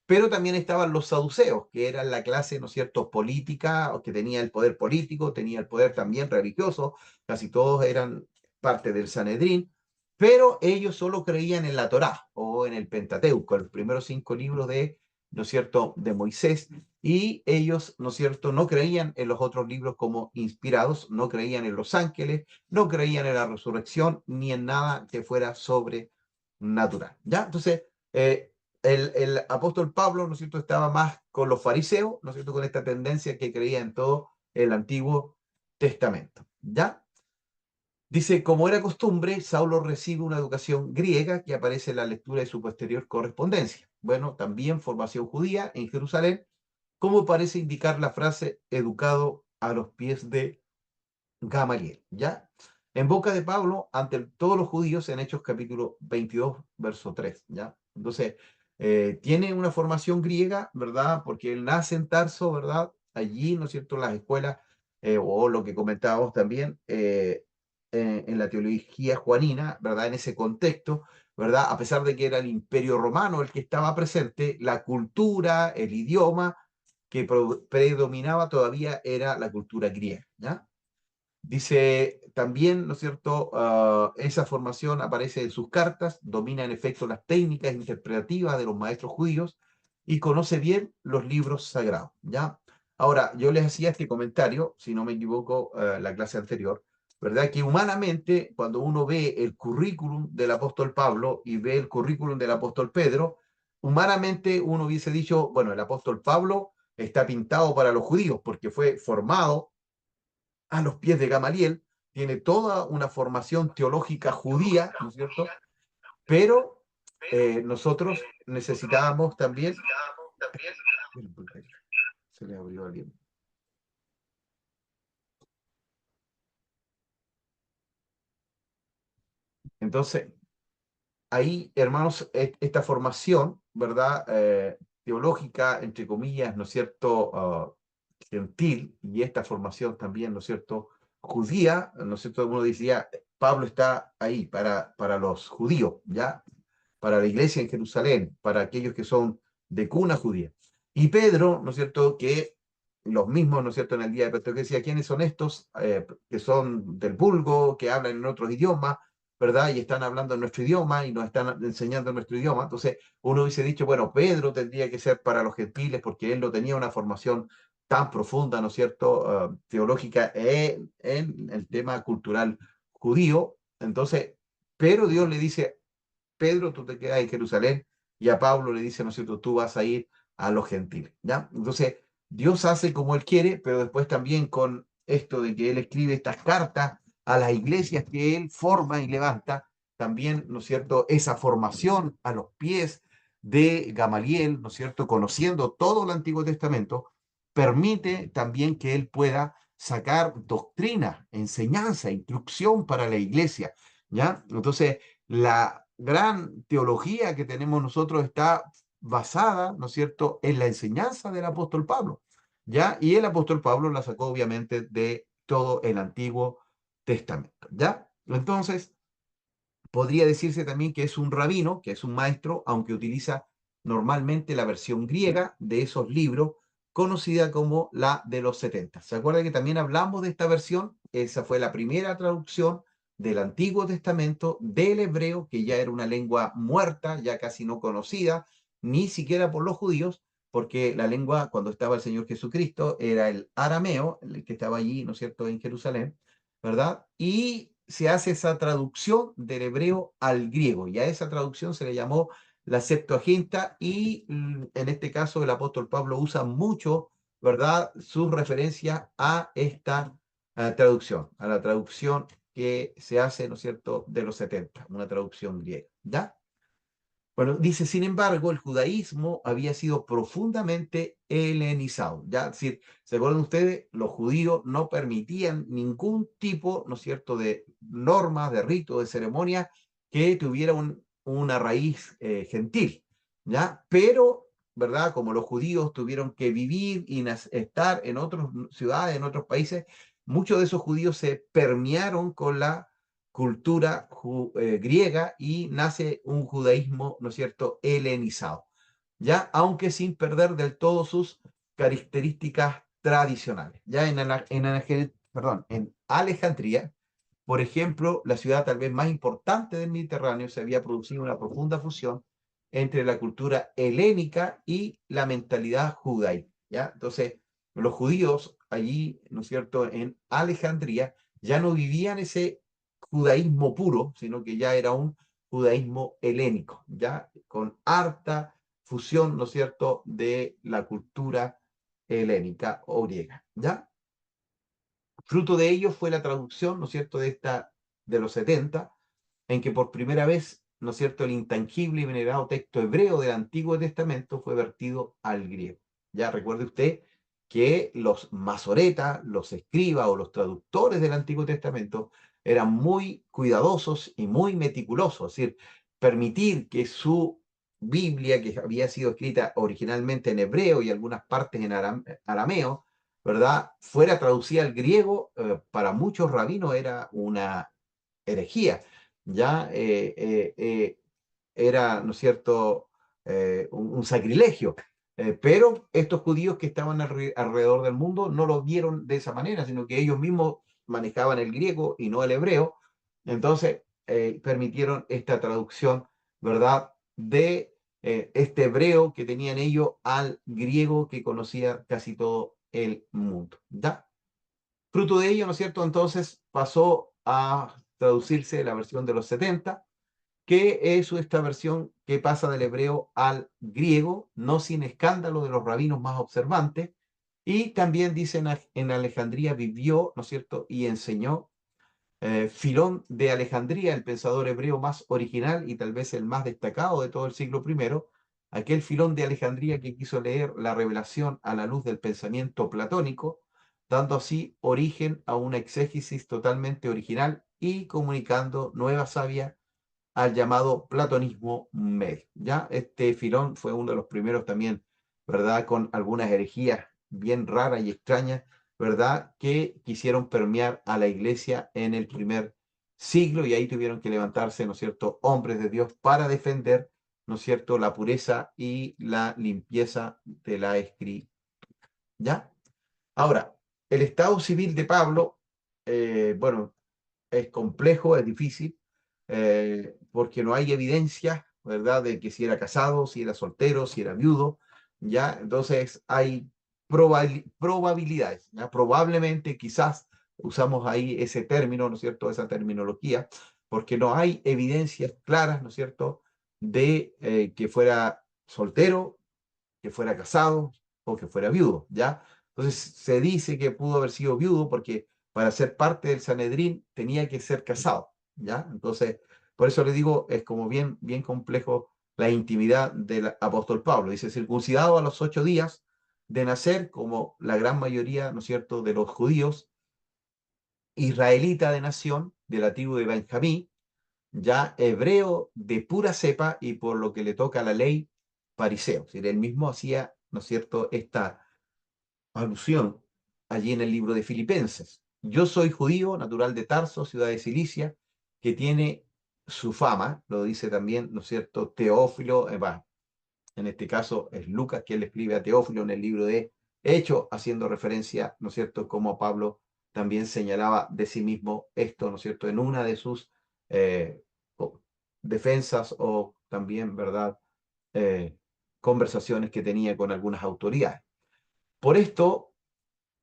pero también estaban los saduceos, que eran la clase, ¿no es cierto?, política, o que tenía el poder político, tenía el poder también religioso, casi todos eran parte del Sanedrín, pero ellos solo creían en la Torá o en el Pentateuco, los primeros 5 libros de, ¿no es cierto?, de Moisés, y ellos, ¿no es cierto?, no creían en los otros libros como inspirados, no creían en los ángeles, no creían en la resurrección, ni en nada que fuera sobrenatural, ¿ya? Entonces, el apóstol Pablo, ¿no es cierto?, estaba más con los fariseos, ¿no es cierto?, con esta tendencia que creía en todo el Antiguo Testamento, ¿ya? Dice, como era costumbre, Saulo recibe una educación griega que aparece en la lectura de su posterior correspondencia. Bueno, también formación judía en Jerusalén, como parece indicar la frase educado a los pies de Gamaliel, ¿ya? En boca de Pablo, ante todos los judíos, en Hechos capítulo 22, verso 3, ¿ya? Entonces, tiene una formación griega, ¿verdad? Porque él nace en Tarso, ¿verdad? Allí, ¿no es cierto?, las escuelas, o lo que comentábamos también, en la teología juanina, ¿verdad? En ese contexto, ¿verdad? A pesar de que era el Imperio Romano el que estaba presente, la cultura, el idioma que predominaba todavía era la cultura griega, ¿ya? Dice también, ¿no es cierto?, esa formación aparece en sus cartas, domina en efecto las técnicas interpretativas de los maestros judíos y conoce bien los libros sagrados, ¿ya? Ahora, yo les hacía este comentario, si no me equivoco, la clase anterior, ¿verdad? Que humanamente, cuando uno ve el currículum del apóstol Pablo y ve el currículum del apóstol Pedro, humanamente uno hubiese dicho, bueno, el apóstol Pablo está pintado para los judíos porque fue formado a los pies de Gamaliel, tiene toda una formación teológica judía, ¿no es cierto? Pero nosotros necesitábamos también... Se le abrió a alguien. Entonces, ahí, hermanos, esta formación, ¿verdad? Teológica, entre comillas, ¿no es cierto? Gentil, y esta formación también, ¿no es cierto? Judía, ¿no es cierto? Uno decía, Pablo está ahí para los judíos, ¿ya? Para la iglesia en Jerusalén, para aquellos que son de cuna judía. Y Pedro, ¿no es cierto?, que los mismos, ¿no es cierto?, en el día de Pentecostés decía, ¿quiénes son estos que son del vulgo, que hablan en otros idiomas, ¿verdad? Y están hablando en nuestro idioma y nos están enseñando en nuestro idioma. Entonces, uno hubiese dicho, bueno, Pedro tendría que ser para los gentiles porque él no tenía una formación tan profunda, ¿no es cierto?, teológica en el tema cultural judío. Entonces, pero Dios le dice, Pedro, tú te quedas en Jerusalén, y a Pablo le dice, ¿no es cierto?, tú vas a ir a los gentiles, ¿ya? Entonces, Dios hace como Él quiere, pero después también con esto de que Él escribe estas cartas a las iglesias que Él forma y levanta, también, ¿no es cierto?, esa formación a los pies de Gamaliel, ¿no es cierto?, conociendo todo el Antiguo Testamento, permite también que Él pueda sacar doctrina, enseñanza, instrucción para la iglesia, ¿ya? Entonces, la gran teología que tenemos nosotros está basada, ¿no es cierto?, en la enseñanza del apóstol Pablo, ¿ya? Y el apóstol Pablo la sacó obviamente de todo el Antiguo Testamento, ¿ya? Entonces, podría decirse también que es un rabino, que es un maestro, aunque utiliza normalmente la versión griega de esos libros, conocida como la de los 70. ¿Se acuerda que también hablamos de esta versión? Esa fue la primera traducción del Antiguo Testamento del hebreo, que ya era una lengua muerta, ya casi no conocida, ni siquiera por los judíos, porque la lengua cuando estaba el Señor Jesucristo era el arameo, el que estaba allí, ¿no es cierto?, en Jerusalén, ¿verdad? Y se hace esa traducción del hebreo al griego, y a esa traducción se le llamó la Septuaginta, y en este caso el apóstol Pablo usa mucho, ¿verdad?, sus referencias a esta a la traducción que se hace, ¿no es cierto?, de los 70, una traducción griega, ¿ya? Bueno, dice, sin embargo, el judaísmo había sido profundamente helenizado. Ya, es decir, ¿se acuerdan ustedes? Los judíos no permitían ningún tipo, ¿no es cierto?, de normas, de ritos, de ceremonias que tuviera una raíz gentil, ¿ya? Pero, ¿verdad? Como los judíos tuvieron que vivir y estar en otras ciudades, en otros países, muchos de esos judíos se permearon con la cultura griega y nace un judaísmo, ¿no es cierto?, helenizado, ¿ya? Aunque sin perder del todo sus características tradicionales. Ya en Alejandría, por ejemplo, la ciudad tal vez más importante del Mediterráneo, se había producido una profunda fusión entre la cultura helénica y la mentalidad judaica, ¿ya? Entonces, los judíos allí, ¿no es cierto?, en Alejandría, ya no vivían ese judaísmo puro, sino que ya era un judaísmo helénico, ya con harta fusión, ¿no es cierto?, de la cultura helénica o griega, ¿ya? Fruto de ello fue la traducción, ¿no es cierto?, de los 70, en que por primera vez, ¿no es cierto?, el intangible y venerado texto hebreo del Antiguo Testamento fue vertido al griego. Ya recuerde usted que los masoretas, los escribas o los traductores del Antiguo Testamento eran muy cuidadosos y muy meticulosos, es decir, permitir que su Biblia, que había sido escrita originalmente en hebreo y algunas partes en arameo, ¿verdad?, fuera traducida al griego, para muchos rabinos era una herejía, ya era, ¿no es cierto?, un sacrilegio. Pero estos judíos que estaban alrededor del mundo no lo vieron de esa manera, sino que ellos mismos manejaban el griego y no el hebreo. Entonces, permitieron esta traducción, ¿verdad?, de este hebreo que tenían ellos al griego que conocía casi todo el mundo. ¿Ya? Fruto de ello, ¿no es cierto? Entonces pasó a traducirse la versión de los 70, que es esta versión que pasa del hebreo al griego, no sin escándalo de los rabinos más observantes, y también dicen en Alejandría vivió, ¿no es cierto?, y enseñó Filón de Alejandría, el pensador hebreo más original y tal vez el más destacado de todo el siglo I, aquel Filón de Alejandría que quiso leer la revelación a la luz del pensamiento platónico, dando así origen a una exégesis totalmente original y comunicando nueva savia al llamado platonismo medio. ¿Ya? Este Filón fue uno de los primeros también, ¿verdad?, con algunas herejías bien raras y extrañas, ¿verdad?, que quisieron permear a la iglesia en el primer siglo, y ahí tuvieron que levantarse, ¿no es cierto?, hombres de Dios para defender, ¿no es cierto?, la pureza y la limpieza de la escritura. ¿Ya? Ahora, el estado civil de Pablo, bueno, es complejo, es difícil, porque no hay evidencia, ¿verdad?, de que si era casado, si era soltero, si era viudo, ¿ya? Entonces hay probabilidades, ¿ya? Probablemente, quizás, usamos ahí ese término, ¿no es cierto?, esa terminología, porque no hay evidencias claras, ¿no es cierto?, de que fuera soltero, que fuera casado o que fuera viudo, ¿ya? Entonces se dice que pudo haber sido viudo porque para ser parte del Sanedrín tenía que ser casado, ¿ya? Entonces, por eso le digo, es como bien, bien complejo la intimidad del apóstol Pablo. Dice, circuncidado a los 8 días de nacer, como la gran mayoría, ¿no es cierto?, de los judíos, israelita de nación, de la tribu de Benjamín, ya hebreo de pura cepa y por lo que le toca a la ley, fariseo. Es decir, él mismo hacía, ¿no es cierto?, esta alusión allí en el libro de Filipenses. Yo soy judío, natural de Tarso, ciudad de Cilicia, que tiene su fama, lo dice también, ¿no es cierto?, Teófilo, en este caso es Lucas quien le escribe a Teófilo en el libro de Hechos, haciendo referencia, ¿no es cierto?, como Pablo también señalaba de sí mismo esto, ¿no es cierto?, en una de sus eh, defensas o también, ¿verdad?, eh, conversaciones que tenía con algunas autoridades. Por esto,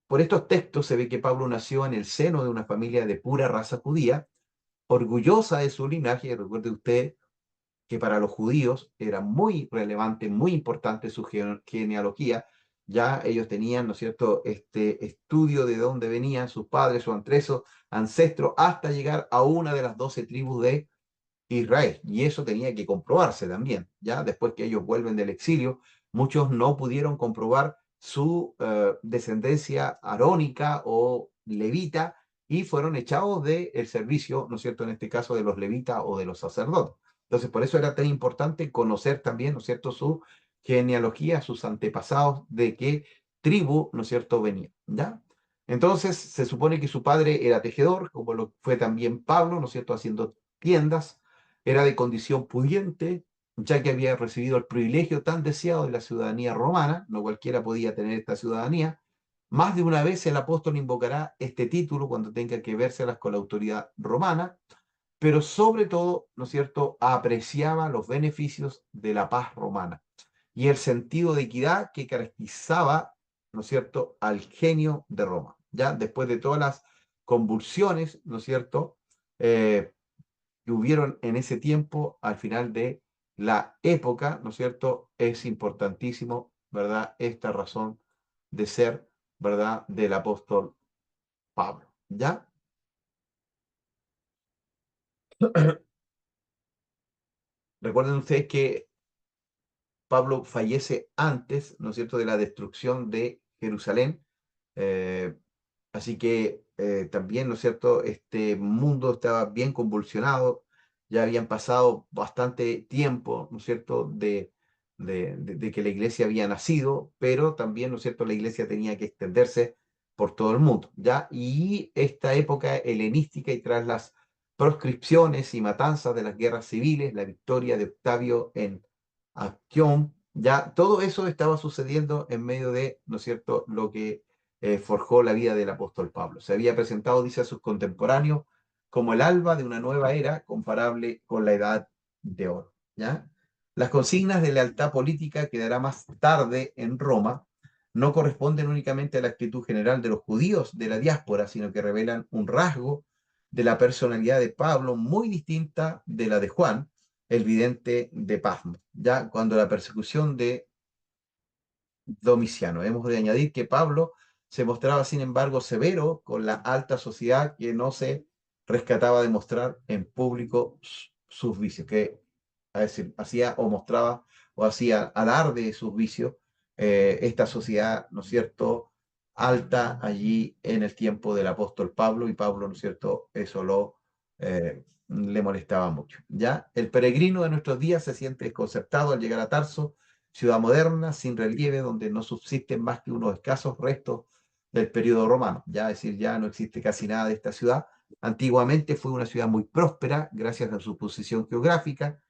por estos textos se ve que Pablo nació en el seno de una familia de pura raza judía, orgullosa de su linaje. Recuerde usted que para los judíos era muy relevante, muy importante su genealogía, ya ellos tenían, ¿no es cierto?, este estudio de dónde venían sus padres, sus ancestros, hasta llegar a una de las 12 tribus de Israel. Y eso tenía que comprobarse también, ya después que ellos vuelven del exilio, muchos no pudieron comprobar su descendencia arónica o levita y fueron echados del servicio, ¿no es cierto?, en este caso de los levitas o de los sacerdotes. Entonces, por eso era tan importante conocer también, ¿no es cierto?, su genealogía, sus antepasados, de qué tribu, ¿no es cierto?, venía, ¿ya? Entonces, se supone que su padre era tejedor, como lo fue también Pablo, ¿no es cierto?, haciendo tiendas. Era de condición pudiente, ya que había recibido el privilegio tan deseado de la ciudadanía romana, no cualquiera podía tener esta ciudadanía. Más de una vez el apóstol invocará este título cuando tenga que vérselas con la autoridad romana, pero sobre todo, ¿no es cierto?, apreciaba los beneficios de la paz romana y el sentido de equidad que caracterizaba, ¿no es cierto?, al genio de Roma. Ya después de todas las convulsiones, ¿no es cierto?, eh, que hubieron en ese tiempo, al final de la época, ¿no es cierto? Es importantísimo, ¿verdad? Esta razón de ser, ¿verdad? Del apóstol Pablo, ¿ya? Recuerden ustedes que Pablo fallece antes, ¿no es cierto?, de la destrucción de Jerusalén. Eh, Así que también, ¿no es cierto?, este mundo estaba bien convulsionado, ya habían pasado bastante tiempo, ¿no es cierto?, de que la iglesia había nacido, pero también, ¿no es cierto?, la iglesia tenía que extenderse por todo el mundo, ¿ya? Y esta época helenística y tras las proscripciones y matanzas de las guerras civiles, la victoria de Octavio en Actión, ya todo eso estaba sucediendo en medio de, ¿no es cierto?, lo que forjó la vida del apóstol Pablo. Se había presentado, dice a sus contemporáneos, como el alba de una nueva era comparable con la edad de oro, ¿ya? Las consignas de lealtad política que dará más tarde en Roma no corresponden únicamente a la actitud general de los judíos de la diáspora, sino que revelan un rasgo de la personalidad de Pablo muy distinta de la de Juan, el vidente de Pasmo, ya cuando la persecución de Domiciano. Hemos de añadir que Pablo se mostraba, sin embargo, severo con la alta sociedad que no se rescataba de mostrar en público sus vicios, que a decir, hacía o mostraba o hacía alarde de sus vicios esta sociedad, ¿no es cierto?, alta allí en el tiempo del apóstol Pablo, y Pablo, ¿no es cierto?, eso le molestaba mucho. ¿Ya? El peregrino de nuestros días se siente desconcertado al llegar a Tarso, ciudad moderna, sin relieve, donde no subsisten más que unos escasos restos del periodo romano. Ya, es decir, ya no existe casi nada de esta ciudad. Antiguamente fue una ciudad muy próspera, gracias a su posición geográfica,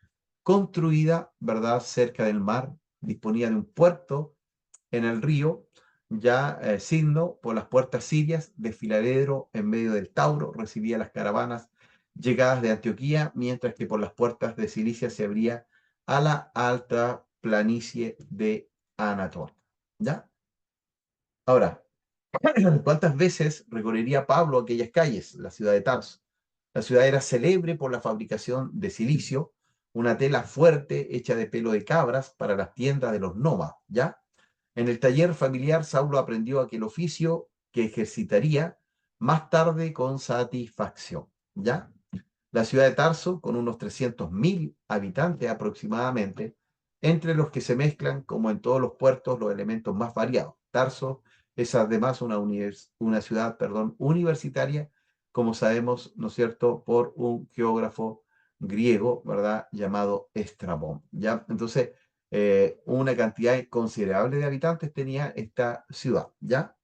construida, ¿verdad?, cerca del mar, disponía de un puerto en el río, ya signo por las puertas sirias, desfiladero en medio del Tauro, recibía las caravanas llegadas de Antioquía, mientras que por las puertas de Cilicia se abría a la alta planicie de Anatolia. ¿Ya? Ahora, ¿cuántas veces recorrería Pablo aquellas calles, la ciudad de Tarso? La ciudad era célebre por la fabricación de silicio, una tela fuerte hecha de pelo de cabras para las tiendas de los nómadas, ¿ya? En el taller familiar, Saulo aprendió aquel oficio que ejercitaría más tarde con satisfacción, ¿ya? La ciudad de Tarso, con unos 300.000 habitantes aproximadamente, entre los que se mezclan, como en todos los puertos, los elementos más variados. Tarso es además una ciudad, universitaria, como sabemos, ¿no es cierto?, por un geógrafo griego, ¿verdad?, llamado Estrabón, ¿ya? Entonces, una cantidad considerable de habitantes tenía esta ciudad, ¿ya?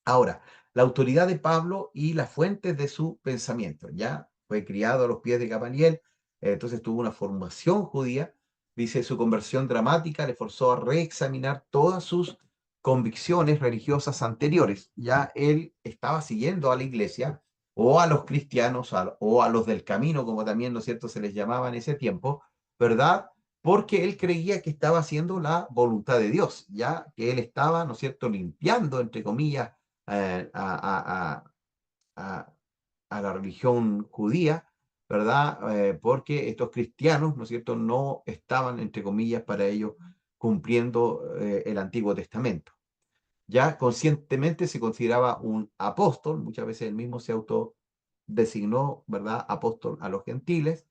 Ahora, la autoridad de Pablo y las fuentes de su pensamiento, ¿ya? Fue criado a los pies de Gamaliel, entonces tuvo una formación judía, dice, su conversión dramática le forzó a reexaminar todas sus convicciones religiosas anteriores, ya él estaba siguiendo a la iglesia o a los cristianos o a los del camino, como también, ¿no es cierto?, se les llamaba en ese tiempo, ¿verdad? Porque él creía que estaba haciendo la voluntad de Dios, ya que él estaba, ¿no es cierto?, limpiando, entre comillas, eh, a, a- a- a la religión judía, ¿verdad? Porque estos cristianos, ¿no es cierto?, no estaban, entre comillas, para ellos cumpliendo el Antiguo Testamento. Ya conscientemente se consideraba un apóstol, muchas veces él mismo se autodesignó, ¿verdad?, apóstol a los gentiles,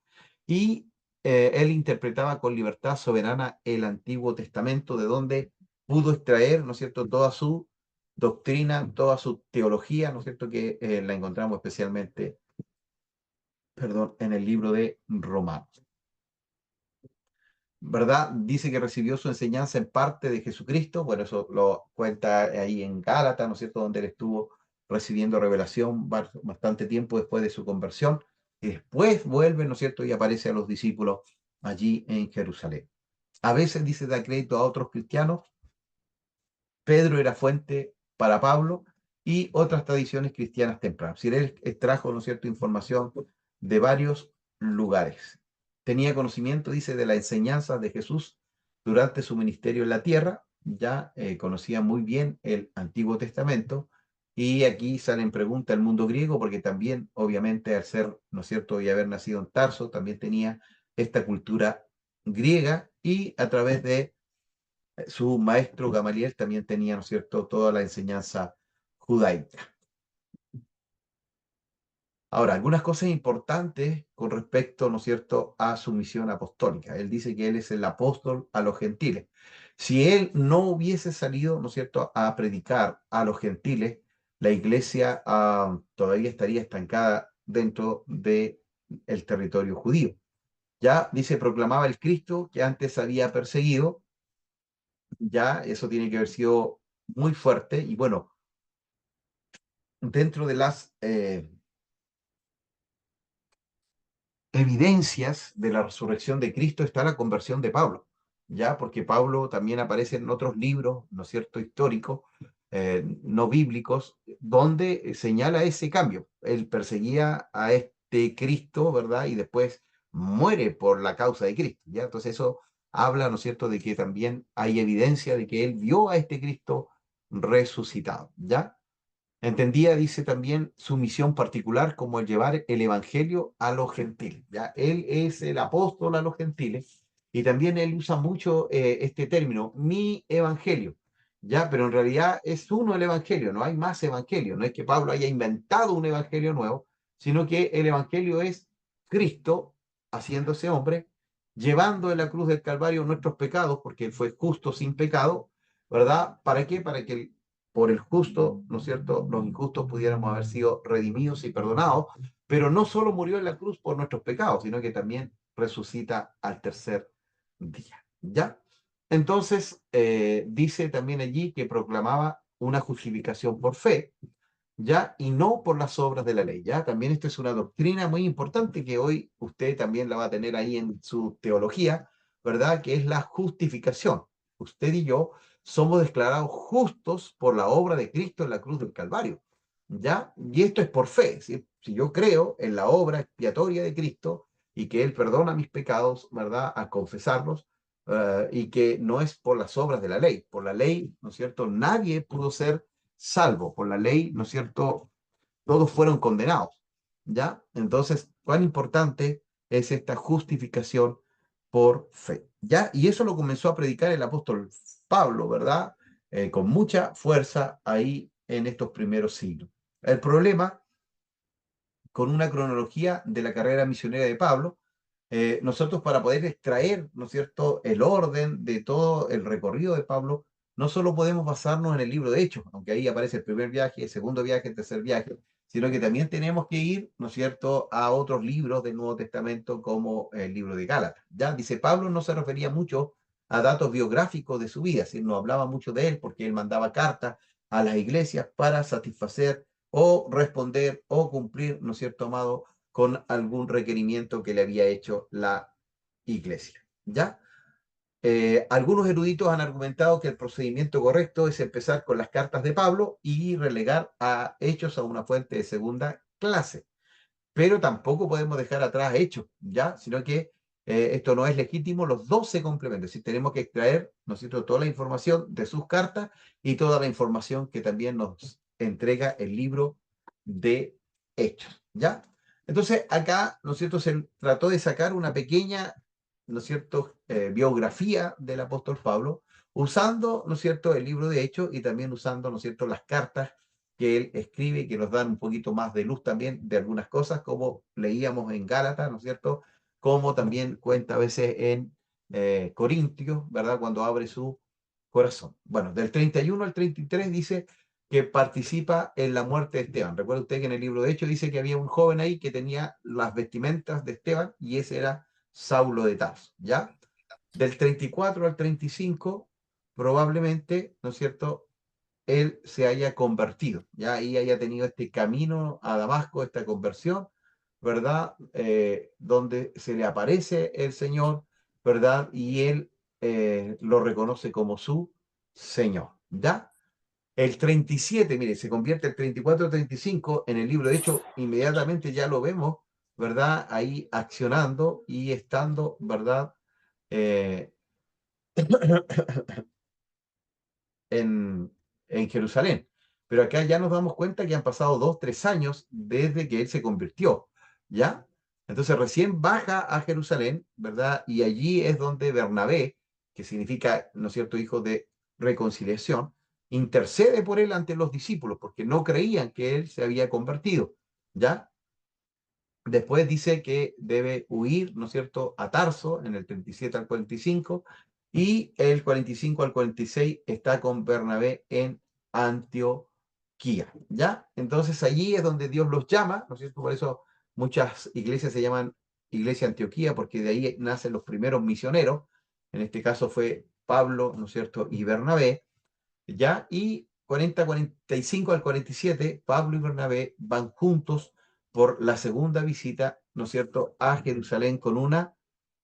y él interpretaba con libertad soberana el Antiguo Testamento, de donde pudo extraer, ¿no es cierto?, toda su doctrina, toda su teología, ¿no es cierto?, que la encontramos especialmente, perdón, en el libro de Romanos. ¿Verdad? Dice que recibió su enseñanza en parte de Jesucristo, bueno, eso lo cuenta ahí en Gálatas, ¿no es cierto?, donde él estuvo recibiendo revelación bastante tiempo después de su conversión, y después vuelve, ¿no es cierto?, y aparece a los discípulos allí en Jerusalén. A veces dice, da crédito a otros cristianos. Pedro era fuente para Pablo y otras tradiciones cristianas tempranas. Si él extrajo, ¿no es cierto?, información de varios lugares. Tenía conocimiento, dice, de la enseñanza de Jesús durante su ministerio en la tierra. Ya conocía muy bien el Antiguo Testamento. Y aquí salen preguntas el mundo griego, porque también, obviamente, al ser, ¿no es cierto?, y haber nacido en Tarso, también tenía esta cultura griega, y a través de su maestro Gamaliel también tenía, ¿no es cierto?, toda la enseñanza judaica. Ahora, algunas cosas importantes con respecto, ¿no es cierto?, a su misión apostólica. Él dice que él es el apóstol a los gentiles. Si él no hubiese salido, ¿no es cierto?, a predicar a los gentiles, la iglesia todavía estaría estancada dentro del territorio judío. Ya, dice, proclamaba el Cristo que antes había perseguido. Ya, eso tiene que haber sido muy fuerte. Y bueno, dentro de las evidencias de la resurrección de Cristo está la conversión de Pablo, ya, porque Pablo también aparece en otros libros, ¿no es cierto?, históricos, no bíblicos, donde señala ese cambio. Él perseguía a este Cristo, ¿verdad?, y después muere por la causa de Cristo, ¿ya? Entonces eso habla, ¿no es cierto?, de que también hay evidencia de que él vio a este Cristo resucitado, ¿ya? Entendía, dice también, su misión particular como el llevar el evangelio a los gentiles. ¿Ya? Él es el apóstol a los gentiles, y también él usa mucho este término, mi evangelio. ¿Ya? Pero en realidad es uno el evangelio, no hay más evangelio. No es que Pablo haya inventado un evangelio nuevo, sino que el evangelio es Cristo haciéndose hombre, llevando en la cruz del Calvario nuestros pecados, porque él fue justo sin pecado, ¿verdad? ¿Para qué? Para que por el justo, ¿no es cierto?, los injustos pudiéramos haber sido redimidos y perdonados, pero no solo murió en la cruz por nuestros pecados, sino que también resucita al tercer día. ¿Ya? Entonces, dice también allí que proclamaba una justificación por fe, ¿ya? Y no por las obras de la ley, ¿ya? También esto es una doctrina muy importante que hoy usted también la va a tener ahí en su teología, ¿verdad? Que es la justificación. Usted y yo somos declarados justos por la obra de Cristo en la cruz del Calvario, ¿ya? Y esto es por fe. Si yo creo en la obra expiatoria de Cristo y que Él perdona mis pecados, ¿verdad?, al confesarlos, y que no es por las obras de la ley. Por la ley, ¿no es cierto?, nadie pudo ser salvo. Por la ley, ¿no es cierto?, todos fueron condenados, ¿ya? Entonces, cuán importante es esta justificación por fe, ¿ya? Y eso lo comenzó a predicar el apóstol Pablo, ¿verdad? Con mucha fuerza ahí en estos primeros siglos. El problema con una cronología de la carrera misionera de Pablo, nosotros para poder extraer, ¿no es cierto?, el orden de todo el recorrido de Pablo, no solo podemos basarnos en el libro de Hechos, aunque ahí aparece el primer viaje, el segundo viaje, el tercer viaje, sino que también tenemos que ir, ¿no es cierto?, a otros libros del Nuevo Testamento como el libro de Gálatas. Ya dice, Pablo no se refería mucho a datos biográficos de su vida, si no hablaba mucho de él porque él mandaba cartas a las iglesias para satisfacer o responder o cumplir, ¿no es cierto, amado?, con algún requerimiento que le había hecho la iglesia. ¿Ya? Algunos eruditos han argumentado que el procedimiento correcto es empezar con las cartas de Pablo y relegar a Hechos a una fuente de segunda clase. Pero tampoco podemos dejar atrás Hechos, ¿ya? Sino que esto no es legítimo, los dos se complementan. Si tenemos que extraer, ¿no es cierto?, toda la información de sus cartas y toda la información que también nos entrega el libro de Hechos, ¿ya? Entonces, acá, ¿no es cierto?, se trató de sacar una pequeña, ¿no es cierto?, biografía del apóstol Pablo, usando, ¿no es cierto?, el libro de Hechos y también usando, ¿no es cierto?, las cartas que él escribe y que nos dan un poquito más de luz también de algunas cosas, como leíamos en Gálatas, ¿no es cierto?, como también cuenta a veces en Corintios, ¿verdad?, cuando abre su corazón. Bueno, del 31 al 33 dice que participa en la muerte de Esteban. Recuerda usted que en el libro de Hechos dice que había un joven ahí que tenía las vestimentas de Esteban y ese era Saulo de Tarso, ¿ya? Del 34 al 35, probablemente, ¿no es cierto?, él se haya convertido, ya ahí haya tenido este camino a Damasco, esta conversión, ¿verdad? Donde se le aparece el Señor, ¿verdad? Y él lo reconoce como su Señor, ¿ya? El 37, mire, se convierte el 34-35 en el libro. De hecho, inmediatamente ya lo vemos, ¿verdad? Ahí accionando y estando, ¿verdad? Eh, en, en Jerusalén. Pero acá ya nos damos cuenta que han pasado 2, 3 años desde que él se convirtió, ¿ya? Entonces recién baja a Jerusalén, ¿verdad? Y allí es donde Bernabé, que significa, ¿no es cierto?, hijo de reconciliación, intercede por él ante los discípulos, porque no creían que él se había convertido, ¿ya? Después dice que debe huir, ¿no es cierto?, a Tarso en el 37 al 45 y el 45 al 46 está con Bernabé en Antioquía, ¿ya? Entonces allí es donde Dios los llama, ¿no es cierto? Por eso muchas iglesias se llaman Iglesia Antioquía, porque de ahí nacen los primeros misioneros. En este caso fue Pablo, ¿no es cierto?, y Bernabé, ¿ya? Y 45 al 47, Pablo y Bernabé van juntos por la segunda visita, ¿no es cierto?, a Jerusalén con una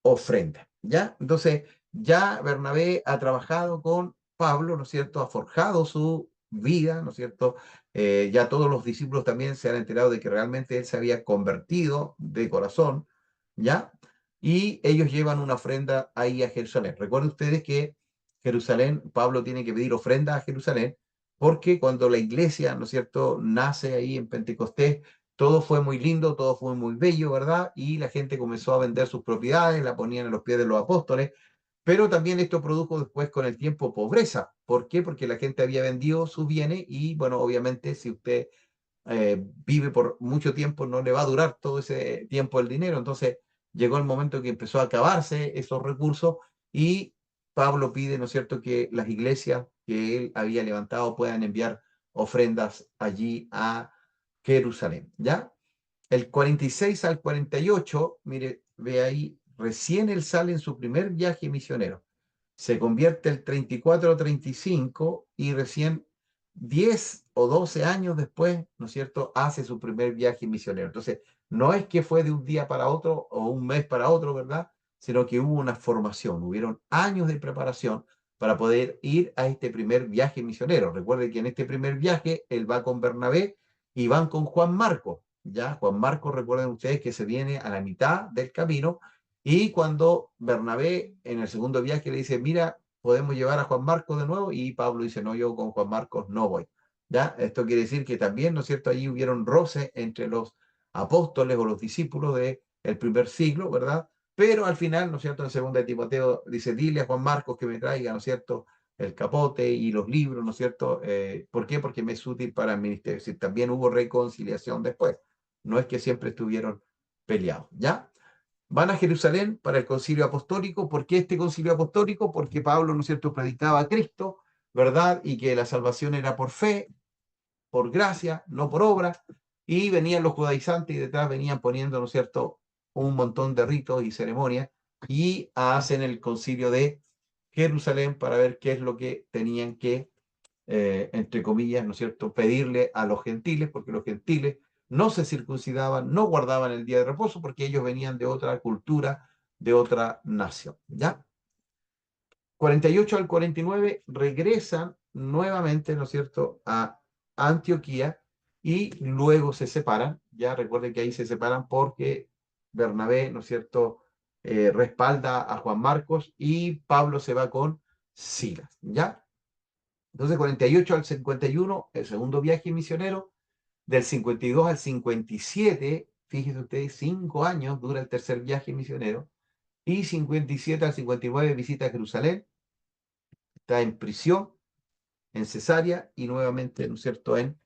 ofrenda, ¿ya? Entonces, ya Bernabé ha trabajado con Pablo, ¿no es cierto?, ha forjado su vida, ¿no es cierto? Ya todos los discípulos también se han enterado de que realmente él se había convertido de corazón, ¿ya? Y ellos llevan una ofrenda ahí a Jerusalén. Recuerden ustedes que Jerusalén, Pablo tiene que pedir ofrenda a Jerusalén, porque cuando la iglesia, ¿no es cierto?, nace ahí en Pentecostés, todo fue muy lindo, todo fue muy bello, ¿verdad? Y la gente comenzó a vender sus propiedades, la ponían en los pies de los apóstoles, pero también esto produjo después con el tiempo pobreza. ¿Por qué? Porque la gente había vendido sus bienes y, bueno, obviamente si usted vive por mucho tiempo, no le va a durar todo ese tiempo el dinero. Entonces llegó el momento que empezó a acabarse esos recursos y Pablo pide, ¿no es cierto?, que las iglesias que él había levantado puedan enviar ofrendas allí a Jerusalén, ¿ya? El 46 al 48, mire, ve ahí, recién él sale en su primer viaje misionero. Se convierte el 34-35 y recién 10 o 12 años después, ¿no es cierto?, hace su primer viaje misionero. Entonces, no es que fue de un día para otro o un mes para otro, ¿verdad? Sino que hubo una formación, hubieron años de preparación para poder ir a este primer viaje misionero. Recuerden que en este primer viaje él va con Bernabé y van con Juan Marcos. Ya, Juan Marcos, recuerden ustedes que se viene a la mitad del camino y cuando Bernabé en el segundo viaje le dice, mira, podemos llevar a Juan Marcos de nuevo, y Pablo dice, no, yo con Juan Marcos no voy. ¿Ya? Esto quiere decir que también, ¿no es cierto?, allí hubieron roces entre los apóstoles o los discípulos del primer siglo, ¿verdad? Pero al final, ¿no es cierto?, en segunda de Timoteo dice, dile a Juan Marcos que me traiga, ¿no es cierto?, el capote y los libros, ¿no es cierto? ¿Por qué? Porque me es útil para el ministerio. Es decir, también hubo reconciliación después. No es que siempre estuvieron peleados, ¿ya? Van a Jerusalén para el concilio apostólico. ¿Por qué este concilio apostólico? Porque Pablo, ¿no es cierto?, predicaba a Cristo, ¿verdad? Y que la salvación era por fe, por gracia, no por obra. Y venían los judaizantes y detrás venían poniendo, ¿no es cierto?, un montón de ritos y ceremonias y hacen el concilio de Jerusalén para ver qué es lo que tenían que entre comillas, ¿no es cierto?, pedirle a los gentiles, porque los gentiles no se circuncidaban, no guardaban el día de reposo, porque ellos venían de otra cultura, de otra nación, ¿ya? 48 al 49 regresan nuevamente, ¿no es cierto?, a Antioquía y luego se separan, ya recuerden que ahí se separan porque Bernabé, ¿no es cierto?, respalda a Juan Marcos y Pablo se va con Silas, ¿ya? Entonces, 48 al 51, el segundo viaje misionero. Del 52 al 57, fíjese ustedes, 5 años dura el tercer viaje misionero. y 57 al 59 visita a Jerusalén, está en prisión, en Cesarea y nuevamente, ¿no es cierto?, en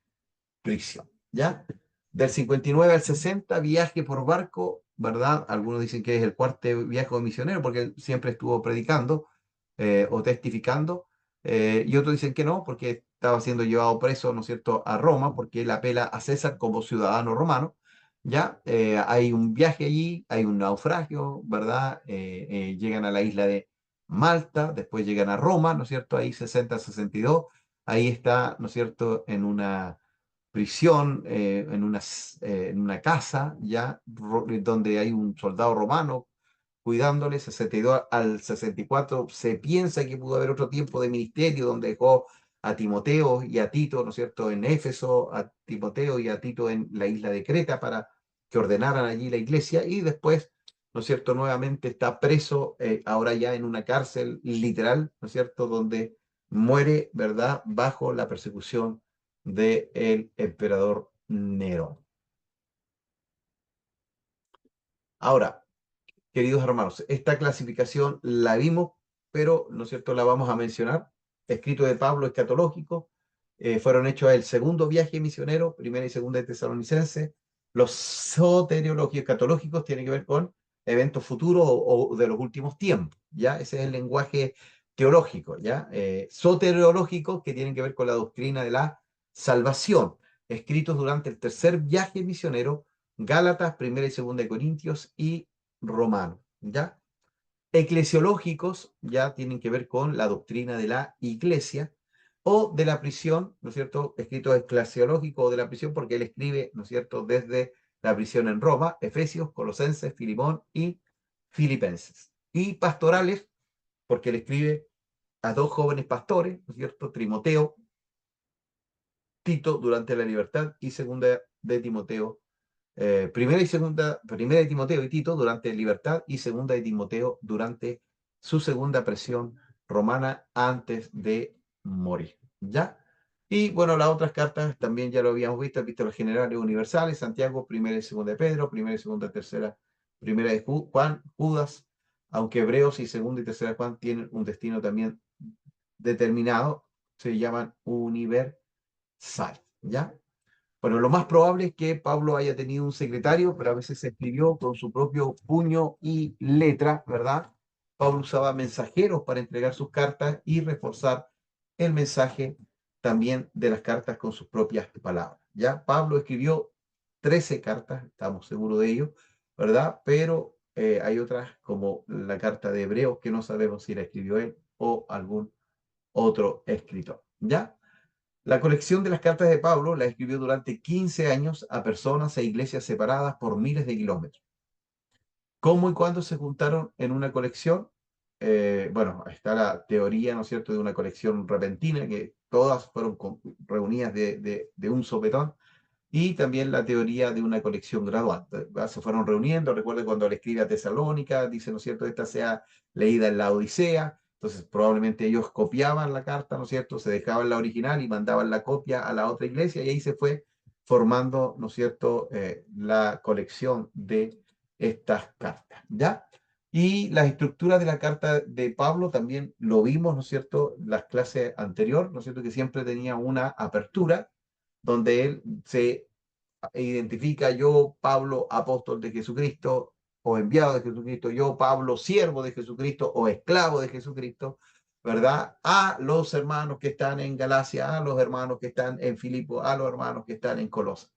prisión, ¿ya? Del 59 al 60, viaje por barco, ¿verdad? Algunos dicen que es el cuarto viaje misionero porque él siempre estuvo predicando o testificando, y otros dicen que no, porque estaba siendo llevado preso, ¿no es cierto?, a Roma, porque él apela a César como ciudadano romano, ¿ya? Hay un viaje allí, hay un naufragio, ¿verdad? Llegan a la isla de Malta, después llegan a Roma, ¿no es cierto? Ahí 60-62, ahí está, ¿no es cierto?, en una prisión, en una casa, ya, donde hay un soldado romano cuidándole. 62 al 64 se piensa que pudo haber otro tiempo de ministerio donde dejó a Timoteo y a Tito, ¿no es cierto?, en Éfeso, a Timoteo y a Tito en la isla de Creta para que ordenaran allí la iglesia, y después, ¿no es cierto?, nuevamente está preso, ahora ya en una cárcel literal, ¿no es cierto?, donde muere, ¿verdad?, bajo la persecución del emperador Nerón. Ahora, queridos hermanos, esta clasificación la vimos, pero, ¿no es cierto?, la vamos a mencionar. Escrito de Pablo escatológico, fueron hechos el segundo viaje misionero, primera y segunda de Tesalonicenses. Los soteriológicos escatológicos tienen que ver con eventos futuros o de los últimos tiempos, ¿ya? Ese es el lenguaje teológico, ¿ya? Soteriológicos que tienen que ver con la doctrina de la salvación, escritos durante el tercer viaje misionero, Gálatas, primera y segunda de Corintios y Romano, ¿ya? Eclesiológicos ya tienen que ver con la doctrina de la iglesia o de la prisión, ¿no es cierto? Escrito eclesiológico o de la prisión porque él escribe, ¿no es cierto?, desde la prisión en Roma, Efesios, Colosenses, Filimón y Filipenses. Y pastorales porque él escribe a dos jóvenes pastores, ¿no es cierto?, Timoteo, Tito durante la libertad y segunda de Timoteo, primera de Timoteo y Tito durante libertad y segunda de Timoteo durante su segunda presión romana antes de morir, ¿ya? Y bueno, las otras cartas también ya lo habíamos visto, epístolas generales universales, Santiago, primera y segunda de Pedro, primera y segunda, tercera, primera de Juan, Judas, aunque Hebreos y segunda y tercera de Juan tienen un destino también determinado, se llaman universal, ¿ya? Bueno, lo más probable es que Pablo haya tenido un secretario, pero a veces se escribió con su propio puño y letra, ¿verdad? Pablo usaba mensajeros para entregar sus cartas y reforzar el mensaje también de las cartas con sus propias palabras. Ya Pablo escribió 13 cartas, estamos seguros de ello, ¿verdad? Pero hay otras como la carta de Hebreos que no sabemos si la escribió él o algún otro escritor, ¿ya? La colección de las cartas de Pablo la escribió durante 15 años a personas e iglesias separadas por miles de kilómetros. ¿Cómo y cuándo se juntaron en una colección? Bueno, está la teoría, ¿no es cierto?, de una colección repentina, que todas fueron reunidas de un sopetón, y también la teoría de una colección gradual. Se fueron reuniendo, recuerde cuando le escribe a Tesalónica, dice, ¿no es cierto?, esta sea leída en la Odisea, entonces probablemente ellos copiaban la carta, ¿no es cierto?, se dejaban la original y mandaban la copia a la otra iglesia, y ahí se fue formando, ¿no es cierto?, la colección de estas cartas, ¿ya? Y las estructuras de la carta de Pablo también lo vimos, ¿no es cierto?, las clases anteriores, ¿no es cierto?, que siempre tenía una apertura, donde él se identifica: yo, Pablo, apóstol de Jesucristo, o enviado de Jesucristo; yo, Pablo, siervo de Jesucristo, o esclavo de Jesucristo, ¿verdad? A los hermanos que están en Galacia, a los hermanos que están en Filipo, a los hermanos que están en Colosa.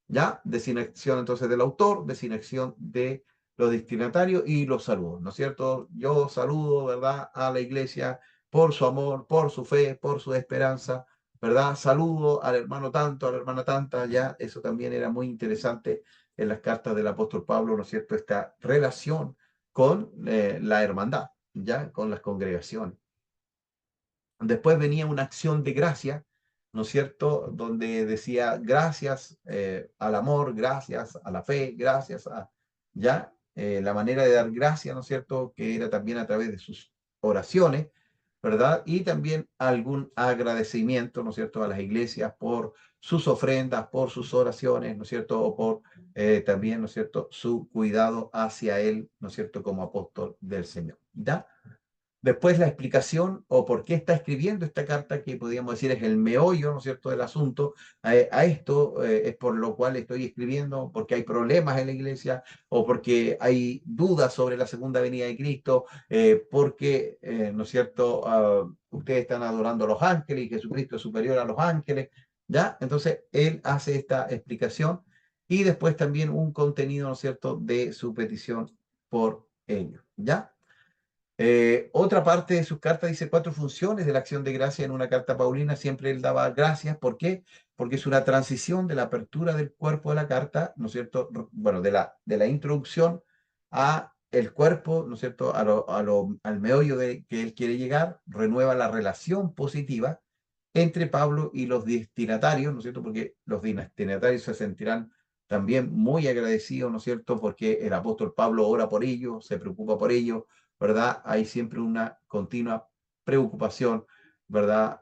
¿Ya? Designación entonces del autor, designación de los destinatarios y los saludos, ¿no es cierto? Yo saludo, ¿verdad?, a la iglesia por su amor, por su fe, por su esperanza, ¿verdad? Saludo al hermano tanto, a la hermana tanta, ya, eso también era muy interesante en las cartas del apóstol Pablo, ¿no es cierto? Esta relación con la hermandad, ya, con las congregaciones. Después venía una acción de gracia, ¿no es cierto?, donde decía gracias al amor, gracias a la fe, gracias a, ya, la manera de dar gracias, ¿no es cierto?, que era también a través de sus oraciones, ¿verdad? Y también algún agradecimiento, ¿no es cierto?, a las iglesias por sus ofrendas, por sus oraciones, ¿no es cierto?, o por también, ¿no es cierto?, su cuidado hacia él, ¿no es cierto?, como apóstol del Señor. ¿Ya? Después la explicación o por qué está escribiendo esta carta, que podríamos decir es el meollo, ¿no es cierto?, del asunto. A esto es por lo cual estoy escribiendo, porque hay problemas en la iglesia o porque hay dudas sobre la segunda venida de Cristo, porque, ¿no es cierto?, ustedes están adorando a los ángeles y Jesucristo es superior a los ángeles, ¿ya? Entonces, él hace esta explicación y después también un contenido, ¿no es cierto?, de su petición por ellos, ¿ya? Otra parte de sus cartas dice 4 funciones de la acción de gracia en una carta paulina. Siempre él daba gracias. ¿Por qué? Porque es una transición de la apertura del cuerpo de la carta, ¿no es cierto? Bueno, de la introducción a el cuerpo, ¿no es cierto? Al meollo de que él quiere llegar, renueva la relación positiva entre Pablo y los destinatarios, ¿no es cierto? Porque los destinatarios se sentirán también muy agradecidos, ¿no es cierto? Porque el apóstol Pablo ora por ellos, se preocupa por ellos, ¿verdad? Hay siempre una continua preocupación, ¿verdad?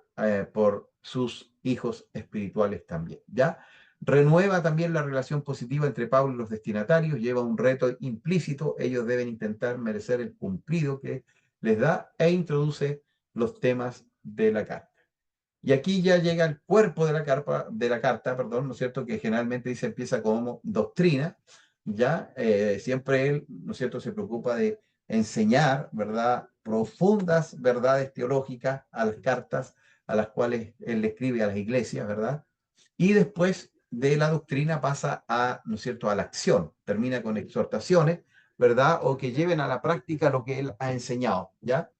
Por sus hijos espirituales también, ¿ya? Renueva también la relación positiva entre Pablo y los destinatarios, lleva un reto implícito, ellos deben intentar merecer el cumplido que les da e introduce los temas de la carta. Y aquí ya llega el cuerpo de la carta, perdón, ¿no es cierto? Que generalmente dice empieza como doctrina, ya siempre él, ¿no es cierto?, se preocupa de enseñar, ¿verdad?, profundas verdades teológicas a las cartas a las cuales él le escribe a las iglesias, ¿verdad? Y después de la doctrina pasa a, ¿no es cierto?, a la acción, termina con exhortaciones, ¿verdad? O que lleven a la práctica lo que él ha enseñado, ¿ya?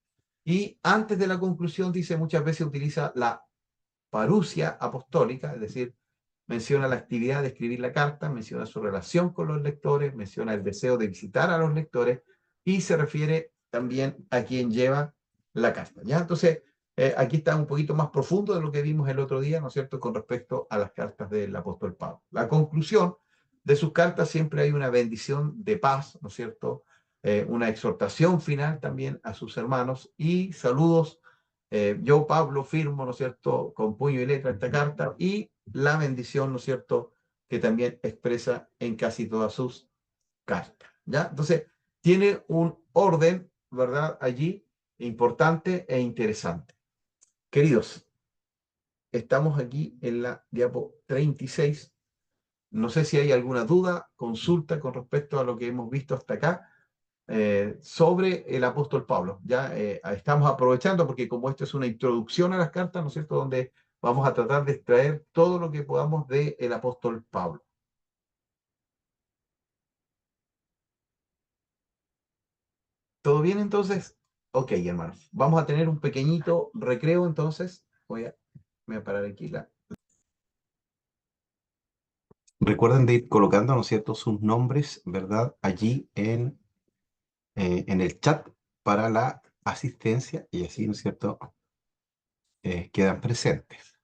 Y antes de la conclusión, dice, muchas veces utiliza la parusia apostólica, es decir, menciona la actividad de escribir la carta, menciona su relación con los lectores, menciona el deseo de visitar a los lectores y se refiere también a quien lleva la carta. ¿Ya? Entonces, aquí está un poquito más profundo de lo que vimos el otro día, ¿no es cierto?, con respecto a las cartas del apóstol Pablo. La conclusión de sus cartas siempre hay una bendición de paz, ¿no es cierto?, una exhortación final también a sus hermanos y saludos. Yo, Pablo, firmo, ¿no es cierto?, con puño y letra esta carta y la bendición, ¿no es cierto?, que también expresa en casi todas sus cartas. ¿Ya? Entonces, tiene un orden, ¿verdad?, allí importante e interesante. Queridos, estamos aquí en la diapo 36. No sé si hay alguna duda, consulta con respecto a lo que hemos visto hasta acá sobre el apóstol Pablo. Ya estamos aprovechando porque como esto es una introducción a las cartas, ¿no es cierto?, donde vamos a tratar de extraer todo lo que podamos del apóstol Pablo. ¿Todo bien entonces? Ok, hermanos. Vamos a tener un pequeñito recreo entonces. Me voy a parar aquí la... Recuerden de ir colocando, ¿no es cierto?, sus nombres, ¿verdad?, allí en el chat para la asistencia y así, ¿no es cierto?, quedan presentes.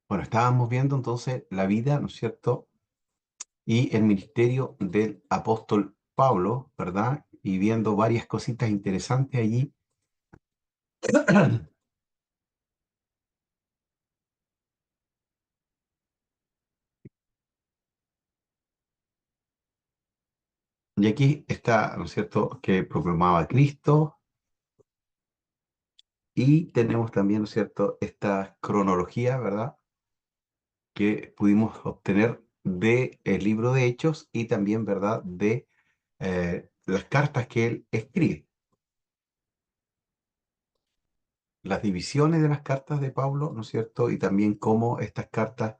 Bueno, estábamos viendo entonces la vida, ¿no es cierto?, y el ministerio del apóstol Pablo, ¿verdad? Y viendo varias cositas interesantes allí. Y aquí está, ¿no es cierto?, que proclamaba a Cristo. Y tenemos también, ¿no es cierto?, esta cronología, ¿verdad?, que pudimos obtener del libro de Hechos y también, ¿verdad?, de las cartas que él escribe. Las divisiones de las cartas de Pablo, ¿no es cierto? Y también cómo estas cartas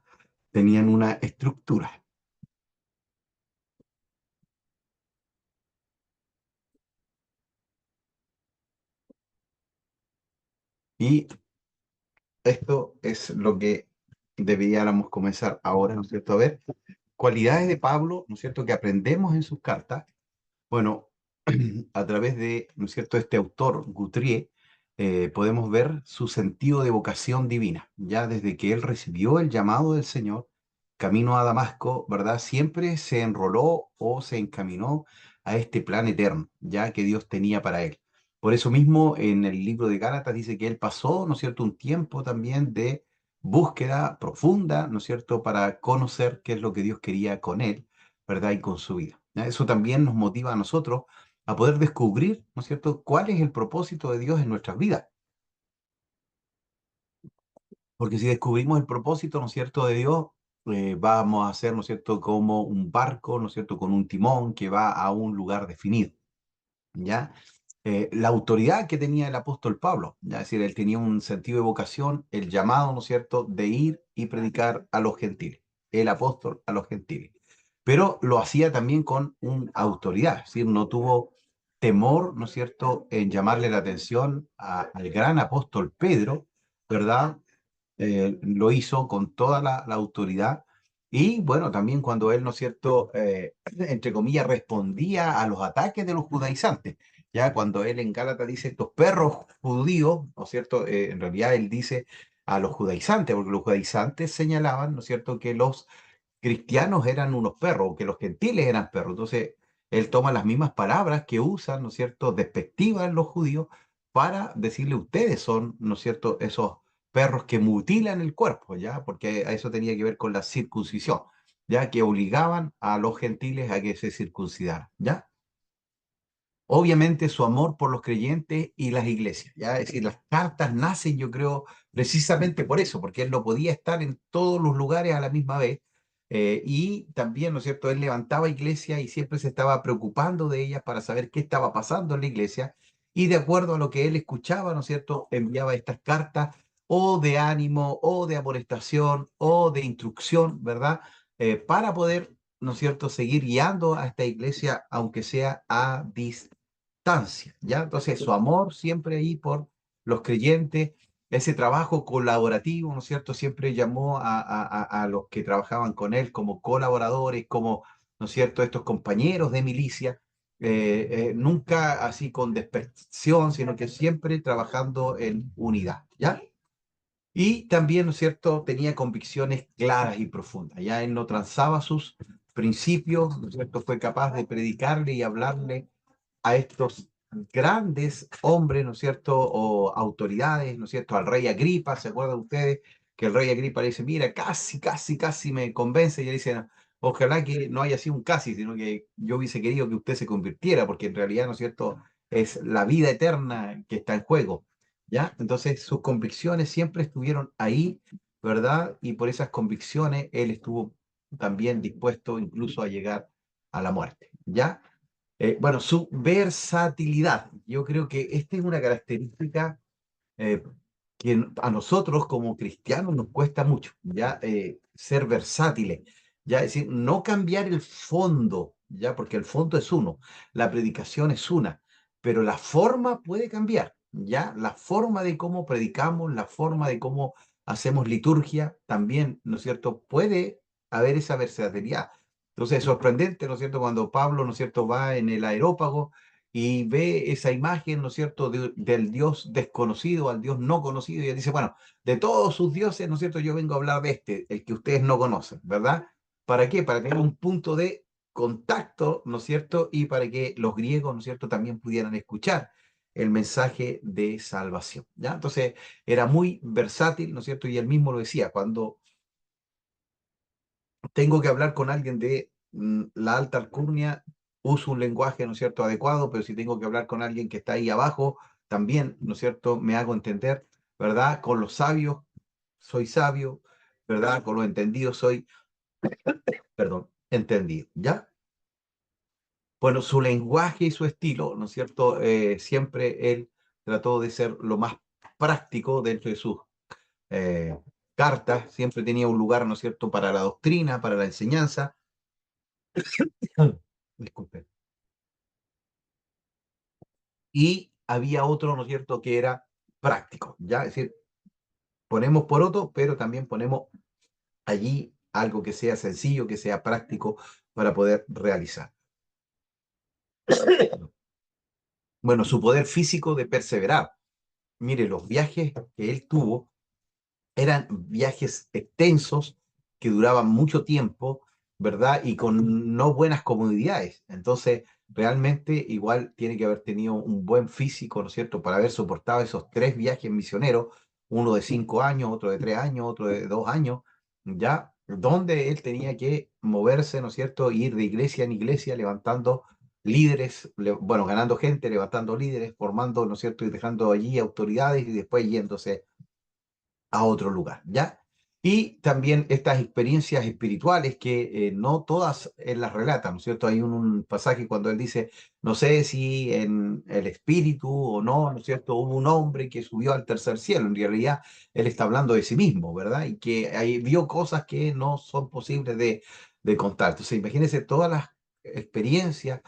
tenían una estructura. Y esto es lo que deberíamos comenzar ahora, ¿no es cierto? A ver, cualidades de Pablo, ¿no es cierto?, que aprendemos en sus cartas. Bueno, a través de, ¿no es cierto?, este autor, Guthrie, podemos ver su sentido de vocación divina. Ya desde que él recibió el llamado del Señor, camino a Damasco, ¿verdad? Siempre se enroló o se encaminó a este plan eterno, ya que Dios tenía para él. Por eso mismo en el libro de Gálatas dice que él pasó, ¿no es cierto?, un tiempo también de búsqueda profunda, ¿no es cierto?, para conocer qué es lo que Dios quería con él, ¿verdad?, y con su vida. ¿Ya? Eso también nos motiva a nosotros a poder descubrir, ¿no es cierto?, cuál es el propósito de Dios en nuestras vidas. Porque si descubrimos el propósito, ¿no es cierto?, de Dios, vamos a ser, ¿no es cierto?, como un barco, ¿no es cierto?, con un timón que va a un lugar definido, ¿ya? La autoridad que tenía el apóstol Pablo, ¿ya? Es decir, él tenía un sentido de vocación, el llamado, ¿no es cierto?, de ir y predicar a los gentiles, el apóstol a los gentiles. Pero lo hacía también con una autoridad, es decir, no tuvo temor, ¿no es cierto?, en llamarle la atención al gran apóstol Pedro, ¿verdad? Lo hizo con toda la autoridad y bueno, también cuando él, ¿no es cierto?, entre comillas, respondía a los ataques de los judaizantes, ya cuando él en Gálatas dice estos perros judíos, ¿no es cierto?, en realidad él dice a los judaizantes, porque los judaizantes señalaban, ¿no es cierto?, que los cristianos eran unos perros, que los gentiles eran perros. Entonces, él toma las mismas palabras que usan, ¿no es cierto?, despectivas los judíos para decirle ustedes son, ¿no es cierto?, esos perros que mutilan el cuerpo, ¿ya? Porque a eso tenía que ver con la circuncisión, ¿ya? Que obligaban a los gentiles a que se circuncidaran, ¿ya? Obviamente su amor por los creyentes y las iglesias, ¿ya? Es decir, las cartas nacen, yo creo, precisamente por eso, porque él no podía estar en todos los lugares a la misma vez. Y también, ¿no es cierto?, él levantaba iglesias y siempre se estaba preocupando de ellas para saber qué estaba pasando en la iglesia. Y de acuerdo a lo que él escuchaba, ¿no es cierto?, enviaba estas cartas o de ánimo, o de amonestación, o de instrucción, ¿verdad? Para poder, ¿no es cierto?, seguir guiando a esta iglesia, aunque sea a distancia, ¿ya? Entonces, su amor siempre ahí por los creyentes, ese trabajo colaborativo, ¿no es cierto?, siempre llamó a los que trabajaban con él como colaboradores, como, ¿no es cierto?, estos compañeros de milicia, nunca así con despreciación, sino que siempre trabajando en unidad, ¿ya? Y también, ¿no es cierto?, tenía convicciones claras y profundas. Ya él no transaba sus principios, ¿no es cierto?, fue capaz de predicarle y hablarle a estos grandes hombres, ¿no es cierto?, o autoridades, ¿no es cierto?, al rey Agripa, ¿se acuerdan ustedes? Que el rey Agripa le dice, mira, casi, casi, casi me convence, y él dice, ojalá que no haya sido un casi, sino que yo hubiese querido que usted se convirtiera, porque en realidad, ¿no es cierto?, es la vida eterna que está en juego, ¿ya? Entonces sus convicciones siempre estuvieron ahí, ¿verdad? Y por esas convicciones él estuvo también dispuesto incluso a llegar a la muerte, ¿ya? Bueno, su versatilidad. Yo creo que esta es una característica eh, que a nosotros como cristianos nos cuesta mucho, ya ser versátiles, ya es decir, no cambiar el fondo, ya porque el fondo es uno, la predicación es una, pero la forma puede cambiar, ya la forma de cómo predicamos, la forma de cómo hacemos liturgia, también, ¿no es cierto? Puede haber esa versatilidad. Entonces es sorprendente, ¿no es cierto? Cuando Pablo, ¿no es cierto?, va en el aerópago y ve esa imagen, ¿no es cierto?, del Dios desconocido al Dios no conocido, y él dice, bueno, de todos sus dioses, ¿no es cierto?, yo vengo a hablar de este, el que ustedes no conocen, ¿verdad? ¿Para qué? Para tener un punto de contacto, ¿no es cierto?, y para que los griegos, ¿no es cierto?, también pudieran escuchar el mensaje de salvación, ¿ya? Entonces, era muy versátil, ¿no es cierto?, y él mismo lo decía, cuando tengo que hablar con alguien de la alta alcurnia, uso un lenguaje, ¿no es cierto?, adecuado, pero si tengo que hablar con alguien que está ahí abajo, también, ¿no es cierto?, me hago entender, ¿verdad? Con los sabios soy sabio, ¿verdad? Con los entendidos soy, perdón, entendido, ¿ya? Bueno, su lenguaje y su estilo, ¿no es cierto? Siempre él trató de ser lo más práctico dentro de sus eh, cartas, siempre tenía un lugar, ¿no es cierto?, para la doctrina, para la enseñanza. Disculpe. Y había otro, ¿no es cierto?, que era práctico, ¿ya? Es decir, ponemos por otro, pero también ponemos allí algo que sea sencillo, que sea práctico para poder realizar. Bueno, su poder físico de perseverar. Mire, los viajes que él tuvo eran viajes extensos que duraban mucho tiempo, ¿verdad? Y con no buenas comodidades. Entonces, realmente igual tiene que haber tenido un buen físico, ¿no es cierto?, para haber soportado esos 3 viajes misioneros, uno de 5 años, otro de 3 años, otro de 2 años, ya, donde él tenía que moverse, ¿no es cierto?, ir de iglesia en iglesia, levantando líderes, bueno, ganando gente, levantando líderes, formando, ¿no es cierto?, y dejando allí autoridades y después yéndose a otro lugar, ¿ya? Y también estas experiencias espirituales que no todas él las relata, ¿no es cierto? Hay un pasaje cuando él dice, no sé si en el espíritu o no, ¿no es cierto? Hubo un hombre que subió al tercer cielo. En realidad, él está hablando de sí mismo, ¿verdad? Y que ahí vio cosas que no son posibles de contar. Entonces, imagínense todas las experiencias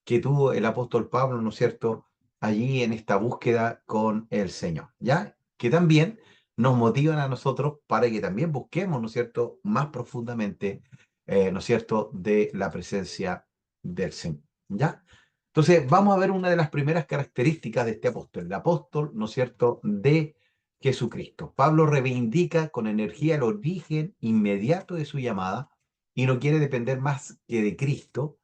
que tuvo el apóstol Pablo, ¿no es cierto? Allí en esta búsqueda con el Señor, ¿ya? Que también nos motivan a nosotros para que también busquemos, ¿no es cierto?, más profundamente, ¿no es cierto?, de la presencia del Señor, ¿ya? Entonces, vamos a ver una de las primeras características de este apóstol, el apóstol, ¿no es cierto?, de Jesucristo. Pablo reivindica con energía el origen inmediato de su llamada y no quiere depender más que de Cristo,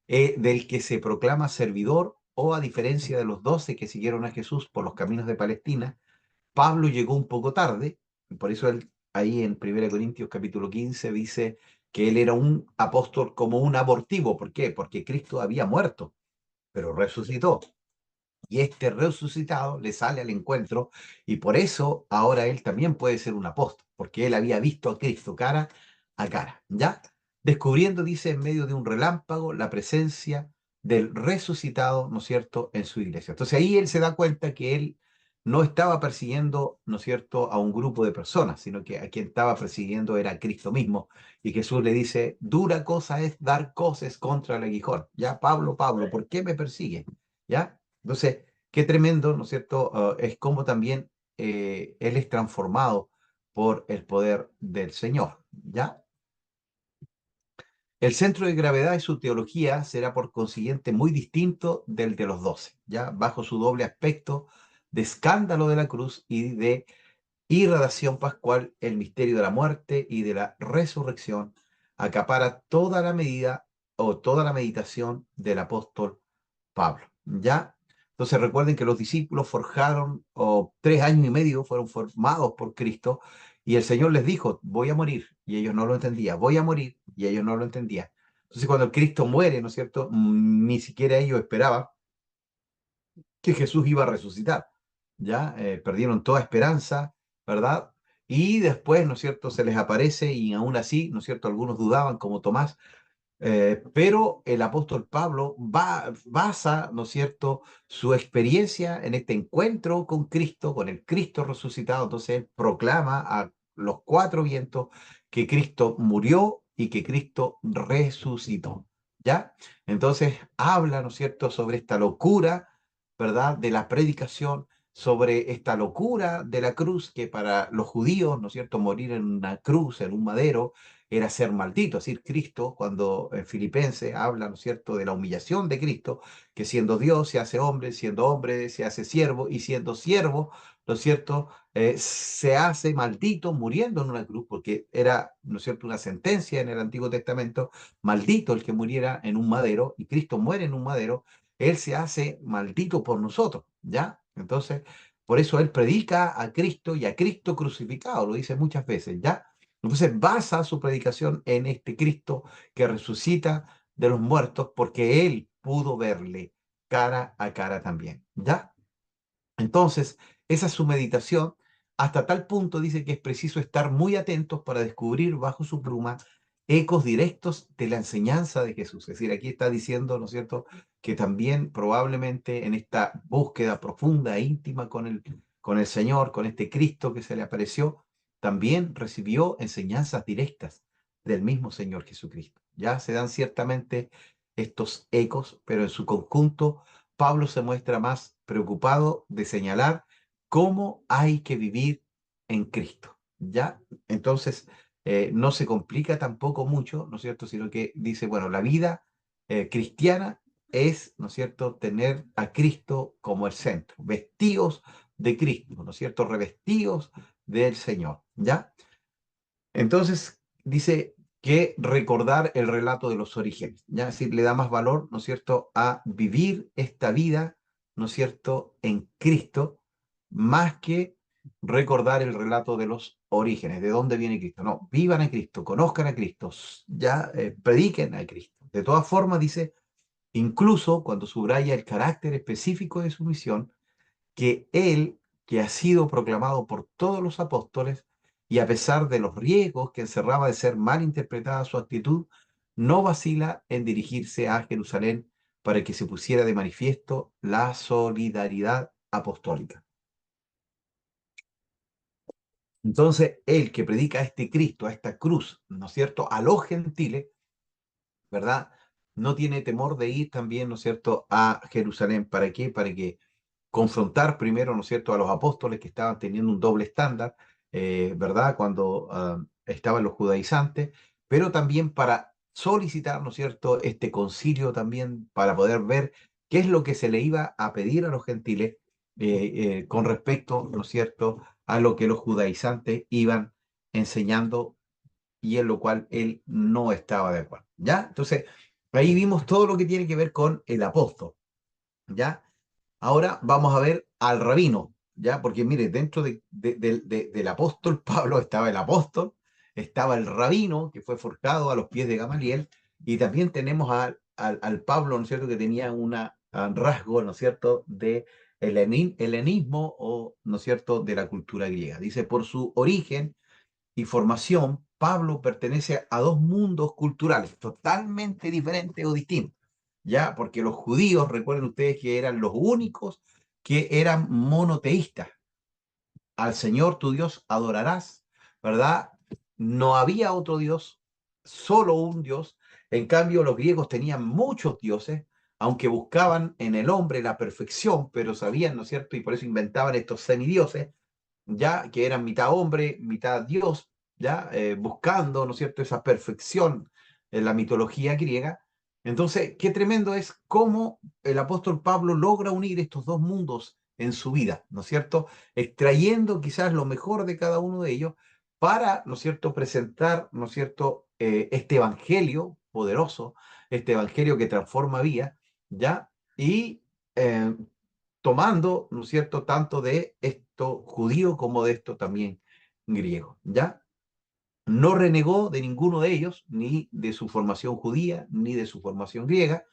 del que se proclama servidor, o a diferencia de los 12 que siguieron a Jesús por los caminos de Palestina, Pablo llegó un poco tarde, por eso él ahí en 1 Corintios capítulo 15 dice que él era un apóstol como un abortivo. ¿Por qué? Porque Cristo había muerto, pero resucitó. Y este resucitado le sale al encuentro y por eso ahora él también puede ser un apóstol, porque él había visto a Cristo cara a cara, ¿ya? Descubriendo, dice, en medio de un relámpago la presencia del resucitado, ¿no es cierto?, en su iglesia. Entonces ahí él se da cuenta que él no estaba persiguiendo, ¿no es cierto?, a un grupo de personas, sino que a quien estaba persiguiendo era a Cristo mismo. Y Jesús le dice, dura cosa es dar coces contra el aguijón. Ya, Pablo, Pablo, ¿por qué me persigue? ¿Ya? Entonces, qué tremendo, ¿no es cierto? Es como también él es transformado por el poder del Señor, ¿ya? El centro de gravedad de su teología será por consiguiente muy distinto del de los 12, ¿ya? Bajo su doble aspecto de escándalo de la cruz y de irradiación pascual, el misterio de la muerte y de la resurrección acapara toda la medida o toda la meditación del apóstol Pablo, ¿ya? Entonces recuerden que los discípulos forjaron, o 3 años y medio fueron formados por Cristo, y el Señor les dijo, voy a morir, y ellos no lo entendían, voy a morir, y ellos no lo entendían. Entonces cuando el Cristo muere, ¿no es cierto?, ni siquiera ellos esperaban que Jesús iba a resucitar, ¿ya? Perdieron toda esperanza, ¿verdad? Y después, ¿no es cierto?, se les aparece y aún así, ¿no es cierto?, algunos dudaban, como Tomás, pero el apóstol Pablo basa, ¿no es cierto?, su experiencia en este encuentro con Cristo, con el Cristo resucitado. Entonces él proclama a los 4 vientos que Cristo murió y que Cristo resucitó, ¿ya? Entonces habla, ¿no es cierto?, sobre esta locura, ¿verdad?, de la predicación, sobre esta locura de la cruz, que para los judíos, ¿no es cierto?, morir en una cruz, en un madero, era ser maldito. Es decir, Cristo, cuando en Filipenses habla, ¿no es cierto?, de la humillación de Cristo, que siendo Dios se hace hombre, siendo hombre se hace siervo, y siendo siervo, ¿no es cierto?, se hace maldito muriendo en una cruz, porque era, ¿no es cierto?, una sentencia en el Antiguo Testamento, maldito el que muriera en un madero, y Cristo muere en un madero, él se hace maldito por nosotros, ¿ya? Entonces, por eso él predica a Cristo y a Cristo crucificado, lo dice muchas veces, ¿ya? Entonces basa su predicación en este Cristo que resucita de los muertos, porque él pudo verle cara a cara también, ¿ya? Entonces, esa es su meditación. Hasta tal punto dice que es preciso estar muy atentos para descubrir bajo su pluma ecos directos de la enseñanza de Jesús. Es decir, aquí está diciendo, ¿no es cierto?, que también probablemente en esta búsqueda profunda e íntima con el Señor, con este Cristo que se le apareció, también recibió enseñanzas directas del mismo Señor Jesucristo. Ya se dan ciertamente estos ecos, pero en su conjunto Pablo se muestra más preocupado de señalar cómo hay que vivir en Cristo, ¿ya? Entonces, no se complica tampoco mucho, ¿no es cierto?, sino que dice, bueno, la vida cristiana es, ¿no es cierto?, tener a Cristo como el centro, vestidos de Cristo, ¿no es cierto?, revestidos del Señor, ¿ya? Entonces, dice que recordar el relato de los orígenes. ¿Ya? Es decir, le da más valor, ¿no es cierto?, a vivir esta vida, ¿no es cierto?, en Cristo, más que recordar el relato de los orígenes, de dónde viene Cristo. No, vivan a Cristo, conozcan a Cristo, ya prediquen a Cristo. De todas formas, dice, incluso cuando subraya el carácter específico de su misión, que él, que ha sido proclamado por todos los apóstoles, y a pesar de los riesgos que encerraba de ser mal interpretada su actitud, no vacila en dirigirse a Jerusalén para que se pusiera de manifiesto la solidaridad apostólica. Entonces, él que predica a este Cristo, a esta cruz, ¿no es cierto?, a los gentiles, ¿verdad? No tiene temor de ir también, ¿no es cierto?, a Jerusalén. ¿Para qué? Para que confrontar primero, ¿no es cierto?, a los apóstoles que estaban teniendo un doble estándar, ¿verdad?, cuando estaban los judaizantes, pero también para solicitar, ¿no es cierto?, este concilio también para poder ver qué es lo que se le iba a pedir a los gentiles con respecto, ¿no es cierto?, a lo que los judaizantes iban enseñando y en lo cual él no estaba de acuerdo, ¿ya? Entonces, ahí vimos todo lo que tiene que ver con el apóstol, ¿ya? Ahora vamos a ver al rabino, ¿ya? Porque mire, dentro del apóstol Pablo estaba el apóstol, estaba el rabino, que fue forjado a los pies de Gamaliel, y también tenemos al Pablo, ¿no es cierto?, que tenía un rasgo, ¿no es cierto?, de helenismo o, ¿no es cierto?, de la cultura griega. Dice, por su origen y formación, Pablo pertenece a dos mundos culturales totalmente diferentes o distintos, ¿ya? Porque los judíos, recuerden ustedes que eran los únicos que eran monoteístas. Al Señor tu Dios adorarás, ¿verdad? No había otro Dios, solo un Dios. En cambio, los griegos tenían muchos dioses, aunque buscaban en el hombre la perfección, pero sabían, ¿no es cierto? Y por eso inventaban estos semidioses, ya que eran mitad hombre, mitad Dios, ya buscando, ¿no es cierto?, esa perfección en la mitología griega. Entonces, qué tremendo es cómo el apóstol Pablo logra unir estos dos mundos en su vida, ¿no es cierto?, extrayendo quizás lo mejor de cada uno de ellos para, ¿no es cierto?, presentar, ¿no es cierto?, este evangelio poderoso, este evangelio que transforma vida, ¿ya? Y eh, tomando, ¿no es cierto?, tanto de esto judío como de esto también griego, ¿ya? No renegó de ninguno de ellos, ni de su formación judía, ni de su formación griega,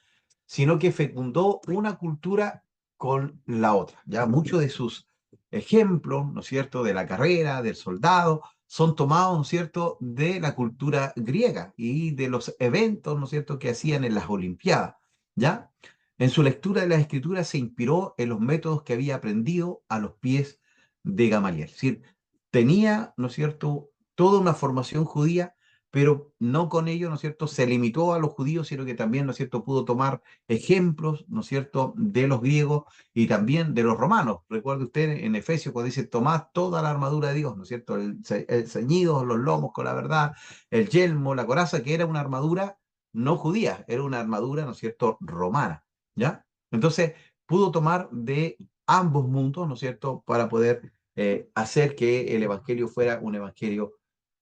sino que fecundó una cultura con la otra, ¿ya? Muchos de sus ejemplos, ¿no es cierto?, de la carrera, del soldado, son tomados, ¿no es cierto?, de la cultura griega y de los eventos, ¿no es cierto?, que hacían en las Olimpiadas, ¿ya? En su lectura de las Escrituras se inspiró en los métodos que había aprendido a los pies de Gamaliel. Es decir, tenía, ¿no es cierto?, toda una formación judía, pero no con ello, ¿no es cierto?, se limitó a los judíos, sino que también, ¿no es cierto?, pudo tomar ejemplos, ¿no es cierto?, de los griegos y también de los romanos. Recuerde usted en Efesios cuando dice, tomad toda la armadura de Dios, ¿no es cierto?, el ceñido, los lomos con la verdad, el yelmo, la coraza, que era una armadura no judía, era una armadura, ¿no es cierto?, romana, ¿ya? Entonces, pudo tomar de ambos mundos, ¿no es cierto?, para poder hacer que el evangelio fuera un evangelio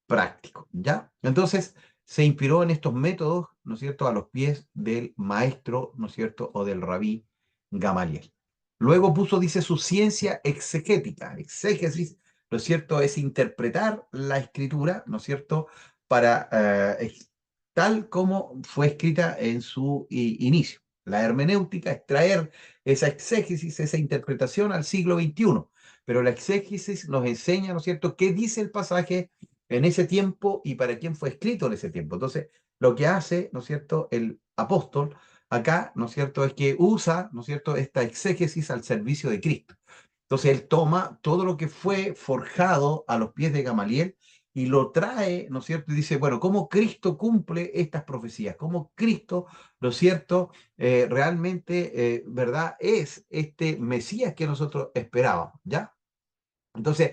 práctico, ¿ya? Entonces, se inspiró en estos métodos, ¿no es cierto?, a los pies del maestro, ¿no es cierto?, o del rabí Gamaliel. Luego puso, dice, su ciencia exegética, exégesis, ¿no es cierto?, es interpretar la escritura, ¿no es cierto?, para tal como fue escrita en su inicio. La hermenéutica es traer esa exégesis, esa interpretación al siglo XXI, pero la exégesis nos enseña, ¿no es cierto?, qué dice el pasaje en ese tiempo y para quién fue escrito en ese tiempo. Entonces, lo que hace, ¿no es cierto?, el apóstol acá, ¿no es cierto?, es que usa, ¿no es cierto?, esta exégesis al servicio de Cristo. Entonces, él toma todo lo que fue forjado a los pies de Gamaliel y lo trae, ¿no es cierto?, y dice, bueno, ¿cómo Cristo cumple estas profecías? ¿Cómo Cristo, ¿no es cierto?, realmente, ¿verdad?, es este Mesías que nosotros esperábamos, ¿ya? Entonces,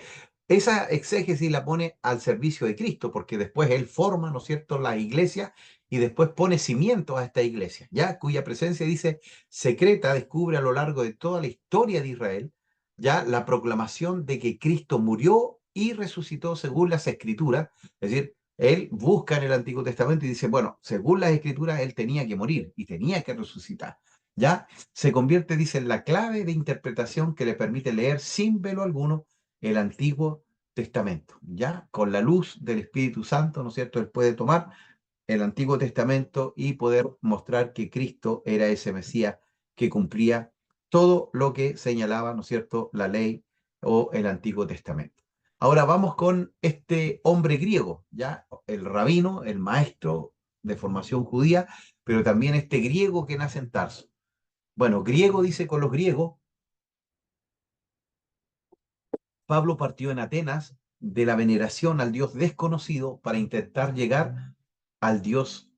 esa exégesis la pone al servicio de Cristo, porque después Él forma, ¿no es cierto?, la iglesia y después pone cimientos a esta iglesia, ya cuya presencia, dice, secreta, descubre a lo largo de toda la historia de Israel, ya la proclamación de que Cristo murió y resucitó según las Escrituras, es decir, él busca en el Antiguo Testamento y dice, bueno, según las Escrituras, él tenía que morir y tenía que resucitar. ¿Ya? Se convierte, dice, en la clave de interpretación que le permite leer sin velo alguno el Antiguo Testamento. ¿Ya? Con la luz del Espíritu Santo, ¿no es cierto? Él puede tomar el Antiguo Testamento y poder mostrar que Cristo era ese Mesías que cumplía todo lo que señalaba, ¿no es cierto?, la ley o el Antiguo Testamento. Ahora vamos con este hombre griego, ya el rabino, el maestro de formación judía, pero también este griego que nace en Tarso. Bueno, griego dice con los griegos, Pablo partió en Atenas de la veneración al Dios desconocido para intentar llegar al Dios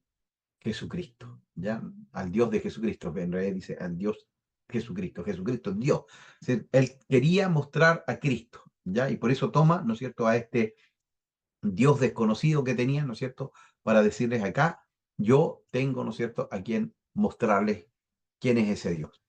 Jesucristo, ¿ya? Al Dios de Jesucristo, que en realidad dice al Dios Jesucristo, Jesucristo es Dios. O sea, él quería mostrar a Cristo, ¿ya? Y por eso toma, ¿no es cierto?, a este Dios desconocido que tenía, ¿no es cierto?, para decirles acá, yo tengo, ¿no es cierto?, a quien mostrarles quién es ese Dios.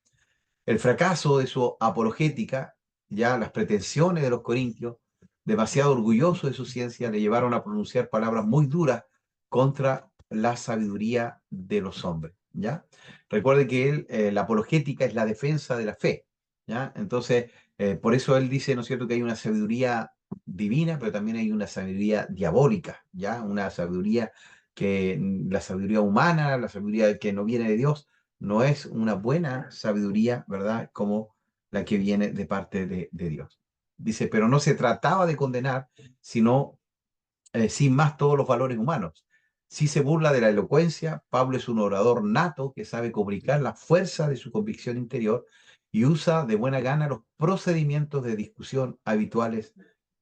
El fracaso de su apologética, ya las pretensiones de los corintios, demasiado orgulloso de su ciencia, le llevaron a pronunciar palabras muy duras contra la sabiduría de los hombres, ¿ya? Recuerde que él, la apologética es la defensa de la fe, ¿ya? Entonces, por eso él dice, ¿no es cierto?, que hay una sabiduría divina, pero también hay una sabiduría diabólica, ¿ya? Una sabiduría la sabiduría humana, la sabiduría que no viene de Dios, no es una buena sabiduría, ¿verdad? Como la que viene de parte de Dios. Dice, pero no se trataba de condenar, sino sin más todos los valores humanos. Si se burla de la elocuencia, Pablo es un orador nato que sabe comunicar la fuerza de su convicción interior y usa de buena gana los procedimientos de discusión habituales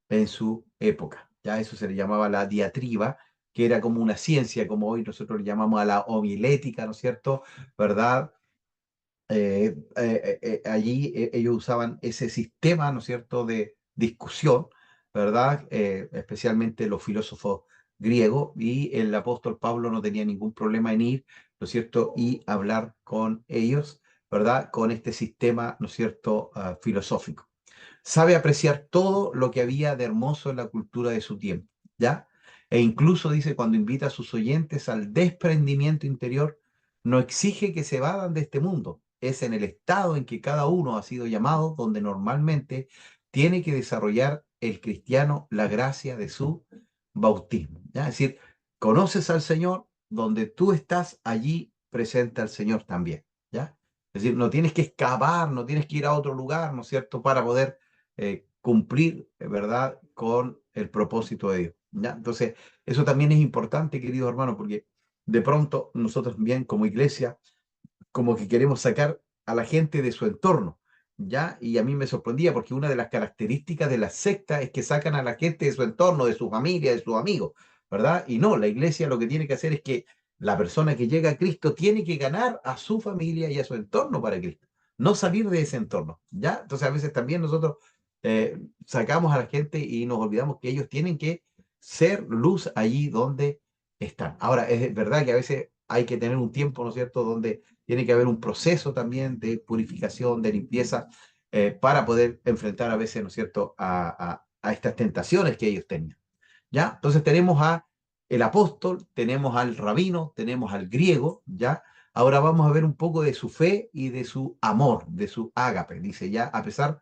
en su época. Ya eso se le llamaba la diatriba, que era como una ciencia, como hoy nosotros le llamamos a la homilética, ¿no es cierto? ¿Verdad? Allí ellos usaban ese sistema, ¿no es cierto?, de discusión, ¿verdad? Especialmente los filósofos griegos, y el apóstol Pablo no tenía ningún problema en ir, ¿no es cierto?, y hablar con ellos, ¿verdad?, con este sistema, ¿no es cierto?, filosófico. Sabe apreciar todo lo que había de hermoso en la cultura de su tiempo, ¿ya? E incluso dice, cuando invita a sus oyentes al desprendimiento interior, no exige que se vayan de este mundo. Es en el estado en que cada uno ha sido llamado donde normalmente tiene que desarrollar el cristiano la gracia de su bautismo, ¿ya? Es decir, conoces al Señor, donde tú estás, allí presenta al Señor también, ¿ya? Es decir, no tienes que excavar, no tienes que ir a otro lugar, ¿no es cierto?, para poder cumplir, ¿verdad?, con el propósito de Dios, ¿ya? Entonces, eso también es importante, queridos hermanos, porque de pronto nosotros bien como iglesia, como que queremos sacar a la gente de su entorno, ¿ya? Y a mí me sorprendía porque una de las características de la secta es que sacan a la gente de su entorno, de su familia, de sus amigos, ¿verdad? Y no, la iglesia lo que tiene que hacer es que la persona que llega a Cristo tiene que ganar a su familia y a su entorno para Cristo, no salir de ese entorno, ¿ya? Entonces a veces también nosotros sacamos a la gente y nos olvidamos que ellos tienen que ser luz allí donde están. Ahora, es verdad que a veces hay que tener un tiempo, ¿no es cierto?, donde tiene que haber un proceso también de purificación, de limpieza, para poder enfrentar a veces, ¿no es cierto?, a estas tentaciones que ellos tenían. ¿Ya? Entonces tenemos a el apóstol, tenemos al rabino, tenemos al griego, ¿ya? Ahora vamos a ver un poco de su fe y de su amor, de su ágape. Dice, ya, a pesar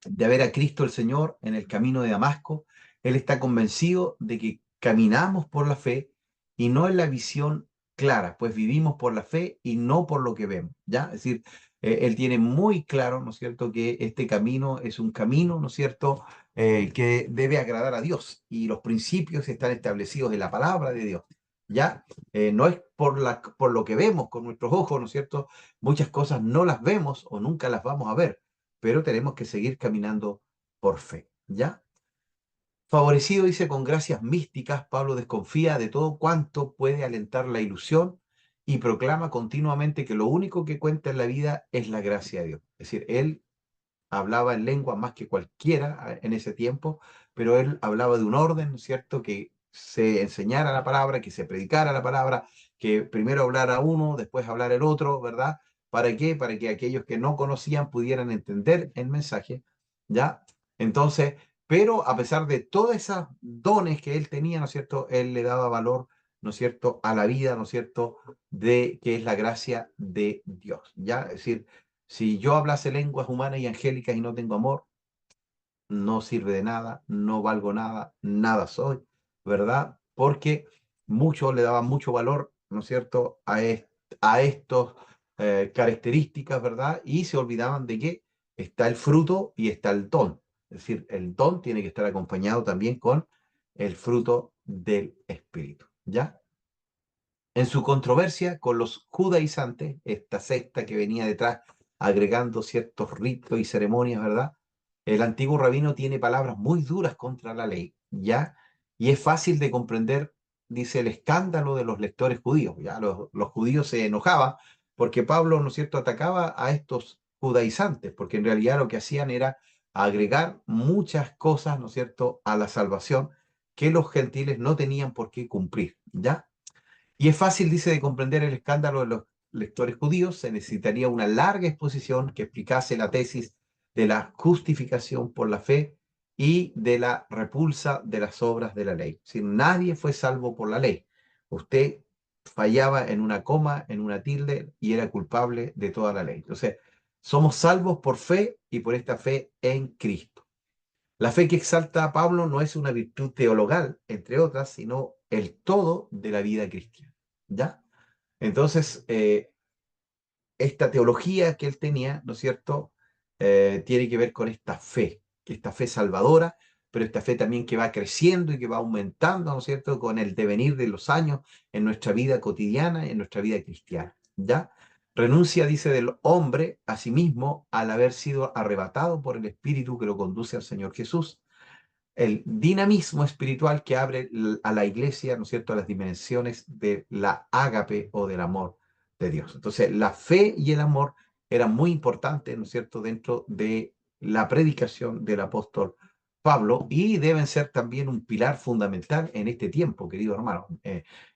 de ver a Cristo el Señor en el camino de Damasco, él está convencido de que caminamos por la fe y no en la visión clara, pues vivimos por la fe y no por lo que vemos, ¿ya? Es decir, él tiene muy claro, ¿no es cierto?, que este camino es un camino, ¿no es cierto?, que debe agradar a Dios y los principios están establecidos en la palabra de Dios, ¿ya? No es por lo que vemos con nuestros ojos, ¿no es cierto? Muchas cosas no las vemos o nunca las vamos a ver, pero tenemos que seguir caminando por fe, ¿ya? Favorecido, dice, con gracias místicas, Pablo desconfía de todo cuanto puede alentar la ilusión y proclama continuamente que lo único que cuenta en la vida es la gracia de Dios. Es decir, él hablaba en lengua más que cualquiera en ese tiempo, pero él hablaba de un orden, ¿cierto?, que se enseñara la palabra, que se predicara la palabra, que primero hablara uno, después hablar el otro, ¿verdad? ¿Para qué? Para que aquellos que no conocían pudieran entender el mensaje, ¿ya? Entonces, pero a pesar de todas esas dones que él tenía, ¿no es cierto?, él le daba valor, ¿no es cierto?, a la vida, ¿no es cierto?, de que es la gracia de Dios, ¿ya? Es decir, si yo hablase lenguas humanas y angélicas y no tengo amor, no sirve de nada, no valgo nada, nada soy, ¿verdad? Porque muchos le daban mucho valor, ¿no es cierto?, a estos características, ¿verdad? Y se olvidaban de que está el fruto y está el don. Es decir, el don tiene que estar acompañado también con el fruto del Espíritu, ¿ya? En su controversia con los judaizantes, esta secta que venía detrás agregando ciertos ritos y ceremonias, ¿verdad? El antiguo rabino tiene palabras muy duras contra la ley, ¿ya? Y es fácil de comprender, dice, el escándalo de los lectores judíos, ¿ya? Los judíos se enojaban porque Pablo, ¿no es cierto?, atacaba a estos judaizantes, porque en realidad lo que hacían era agregar muchas cosas, ¿no es cierto?, a la salvación que los gentiles no tenían por qué cumplir, ¿ya? Y es fácil, dice, de comprender el escándalo de los lectores judíos. Se necesitaría una larga exposición que explicase la tesis de la justificación por la fe y de la repulsa de las obras de la ley. Si nadie fue salvo por la ley, usted fallaba en una coma, en una tilde y era culpable de toda la ley. Entonces, somos salvos por fe y por esta fe en Cristo. La fe que exalta a Pablo no es una virtud teologal, entre otras, sino el todo de la vida cristiana. ¿Ya? Entonces, esta teología que él tenía, ¿no es cierto?, tiene que ver con esta fe salvadora, pero esta fe también que va creciendo y que va aumentando, ¿no es cierto?, con el devenir de los años en nuestra vida cotidiana, en nuestra vida cristiana. ¿Ya? Renuncia, dice, del hombre a sí mismo al haber sido arrebatado por el Espíritu que lo conduce al Señor Jesús, el dinamismo espiritual que abre a la iglesia, ¿no es cierto?, a las dimensiones de la ágape o del amor de Dios. Entonces, la fe y el amor eran muy importantes, ¿no es cierto?, dentro de la predicación del apóstol Pablo y deben ser también un pilar fundamental en este tiempo, querido hermano,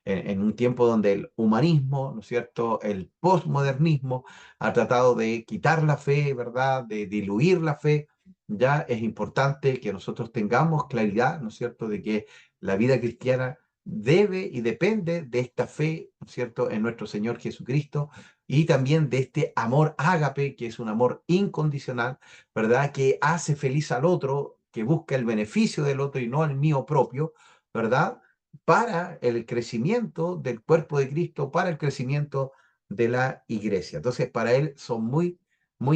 en un tiempo donde el humanismo, ¿no es cierto?, el postmodernismo ha tratado de quitar la fe, ¿verdad?, de diluir la fe. Ya es importante que nosotros tengamos claridad, ¿no es cierto?, de que la vida cristiana debe y depende de esta fe, ¿no es cierto?, en nuestro Señor Jesucristo y también de este amor ágape, que es un amor incondicional, ¿verdad?, que hace feliz al otro, que busca el beneficio del otro y no el mío propio, ¿verdad?, para el crecimiento del cuerpo de Cristo, para el crecimiento de la iglesia. Entonces, para él son muy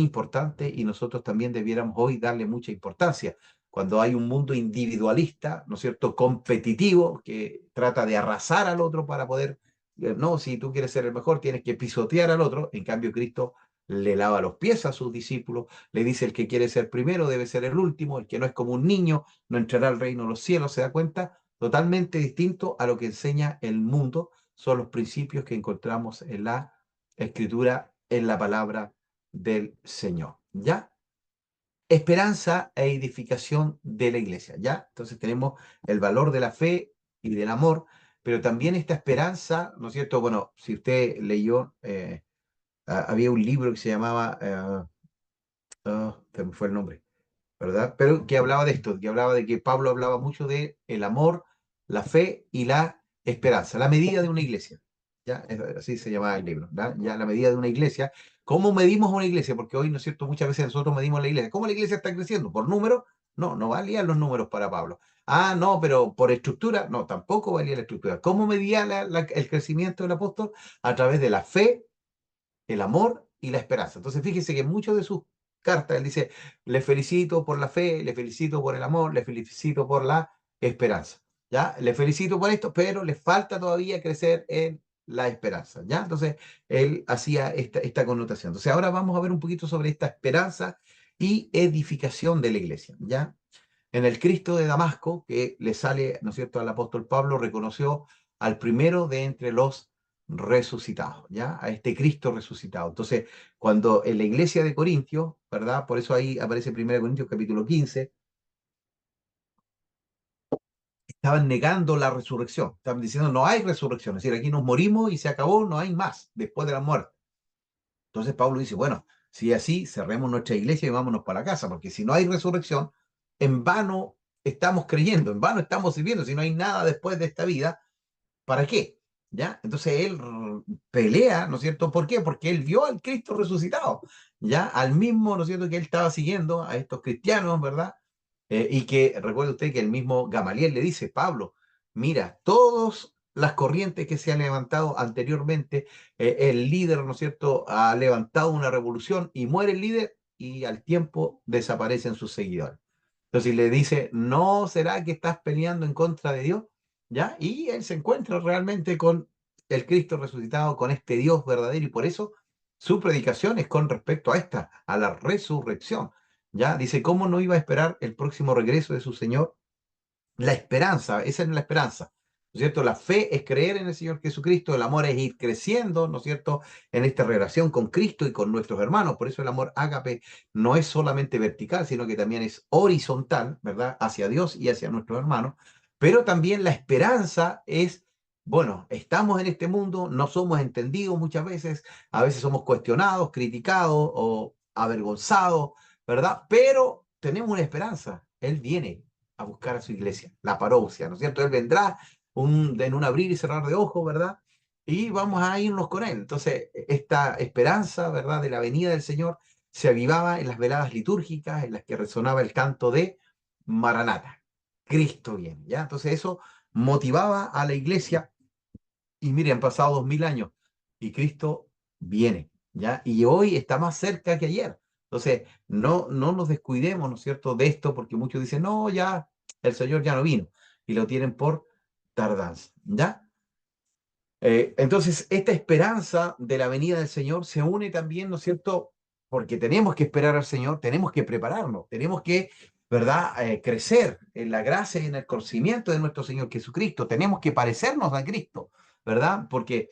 importante y nosotros también debiéramos hoy darle mucha importancia. Cuando hay un mundo individualista, ¿no es cierto?, competitivo, que trata de arrasar al otro para poder, no, si tú quieres ser el mejor, tienes que pisotear al otro. En cambio, Cristo le lava los pies a sus discípulos, le dice el que quiere ser primero debe ser el último, el que no es como un niño no entrará al reino de los cielos, ¿se da cuenta? Totalmente distinto a lo que enseña el mundo, son los principios que encontramos en la Escritura, en la palabra del Señor, ¿ya? Esperanza e edificación de la iglesia, ¿ya? Entonces tenemos el valor de la fe y del amor, pero también esta esperanza, ¿no es cierto? Bueno, si usted leyó, había un libro que se llamaba, se me fue el nombre, ¿verdad? Pero que hablaba de esto, que hablaba de que Pablo hablaba mucho de el amor, la fe y la esperanza, la medida de una iglesia. ¿Ya? Así se llamaba el libro, ¿ya? Ya la medida de una iglesia. ¿Cómo medimos una iglesia? Porque hoy, ¿no es cierto?, muchas veces nosotros medimos la iglesia. ¿Cómo la iglesia está creciendo? ¿Por números? No, no valían los números para Pablo. Ah, no, pero por estructura, no, tampoco valía la estructura. ¿Cómo medía el crecimiento del apóstol? A través de la fe, el amor y la esperanza. Entonces, fíjese que en muchas de sus cartas él dice, le felicito por la fe, le felicito por el amor, le felicito por la esperanza. ¿Ya? Le felicito por esto, pero le falta todavía crecer en la esperanza. ¿Ya? Entonces, él hacía esta connotación. Entonces, ahora vamos a ver un poquito sobre esta esperanza y edificación de la iglesia. ¿Ya? En el Cristo de Damasco, que le sale, ¿no es cierto?, al apóstol Pablo, reconoció al primero de entre los resucitados, ¿ya? A este Cristo resucitado. Entonces, cuando en la iglesia de Corintios, ¿verdad? Por eso ahí aparece 1 Corintios capítulo 15, estaban negando la resurrección. Estaban diciendo, no hay resurrección. Es decir, aquí nos morimos y se acabó, no hay más después de la muerte. Entonces Pablo dice, bueno, si es así, cerremos nuestra iglesia y vámonos para la casa, porque si no hay resurrección, en vano estamos creyendo? En vano estamos sirviendo. Si no hay nada después de esta vida, ¿para qué? ¿Ya? Entonces él pelea, ¿no es cierto? ¿Por qué? Porque él vio al Cristo resucitado, ¿ya? Al mismo, ¿no es cierto?, que él estaba siguiendo a estos cristianos, ¿verdad? Y que recuerde usted que el mismo Gamaliel le dice, Pablo, mira, todas las corrientes que se han levantado anteriormente, el líder, ¿no es cierto?, ha levantado una revolución y muere el líder y al tiempo desaparecen sus seguidores. Entonces le dice, ¿no será que estás peleando en contra de Dios? ¿Ya? Y él se encuentra realmente con el Cristo resucitado, con este Dios verdadero, y por eso su predicación es con respecto a esta, a la resurrección. ¿Ya? Dice, ¿cómo no iba a esperar el próximo regreso de su Señor? La esperanza, esa es la esperanza, ¿no es cierto? La fe es creer en el Señor Jesucristo, el amor es ir creciendo, ¿no es cierto?, en esta relación con Cristo y con nuestros hermanos. Por eso el amor ágape no es solamente vertical, sino que también es horizontal, ¿verdad?, hacia Dios y hacia nuestros hermanos. Pero también la esperanza es, bueno, estamos en este mundo, no somos entendidos muchas veces, a veces somos cuestionados, criticados o avergonzados, ¿verdad? Pero tenemos una esperanza, Él viene a buscar a su iglesia, la parousia, ¿no es cierto? Él vendrá en un abrir y cerrar de ojos, ¿verdad? Y vamos a irnos con Él. Entonces, esta esperanza, ¿verdad?, de la venida del Señor se avivaba en las veladas litúrgicas, en las que resonaba el canto de Maranata, Cristo viene, ¿ya? Entonces eso motivaba a la iglesia y mire, han pasado 2000 años y Cristo viene, ¿ya? Y hoy está más cerca que ayer. Entonces, no nos descuidemos, ¿no es cierto?, de esto, porque muchos dicen, no, ya, el Señor ya no vino, y lo tienen por tardanza, ¿ya? Entonces, esta esperanza de la venida del Señor se une también, ¿no es cierto? Porque tenemos que esperar al Señor, tenemos que prepararnos, tenemos que, ¿verdad?, crecer en la gracia y en el conocimiento de nuestro Señor Jesucristo, tenemos que parecernos a Cristo, ¿verdad? Porque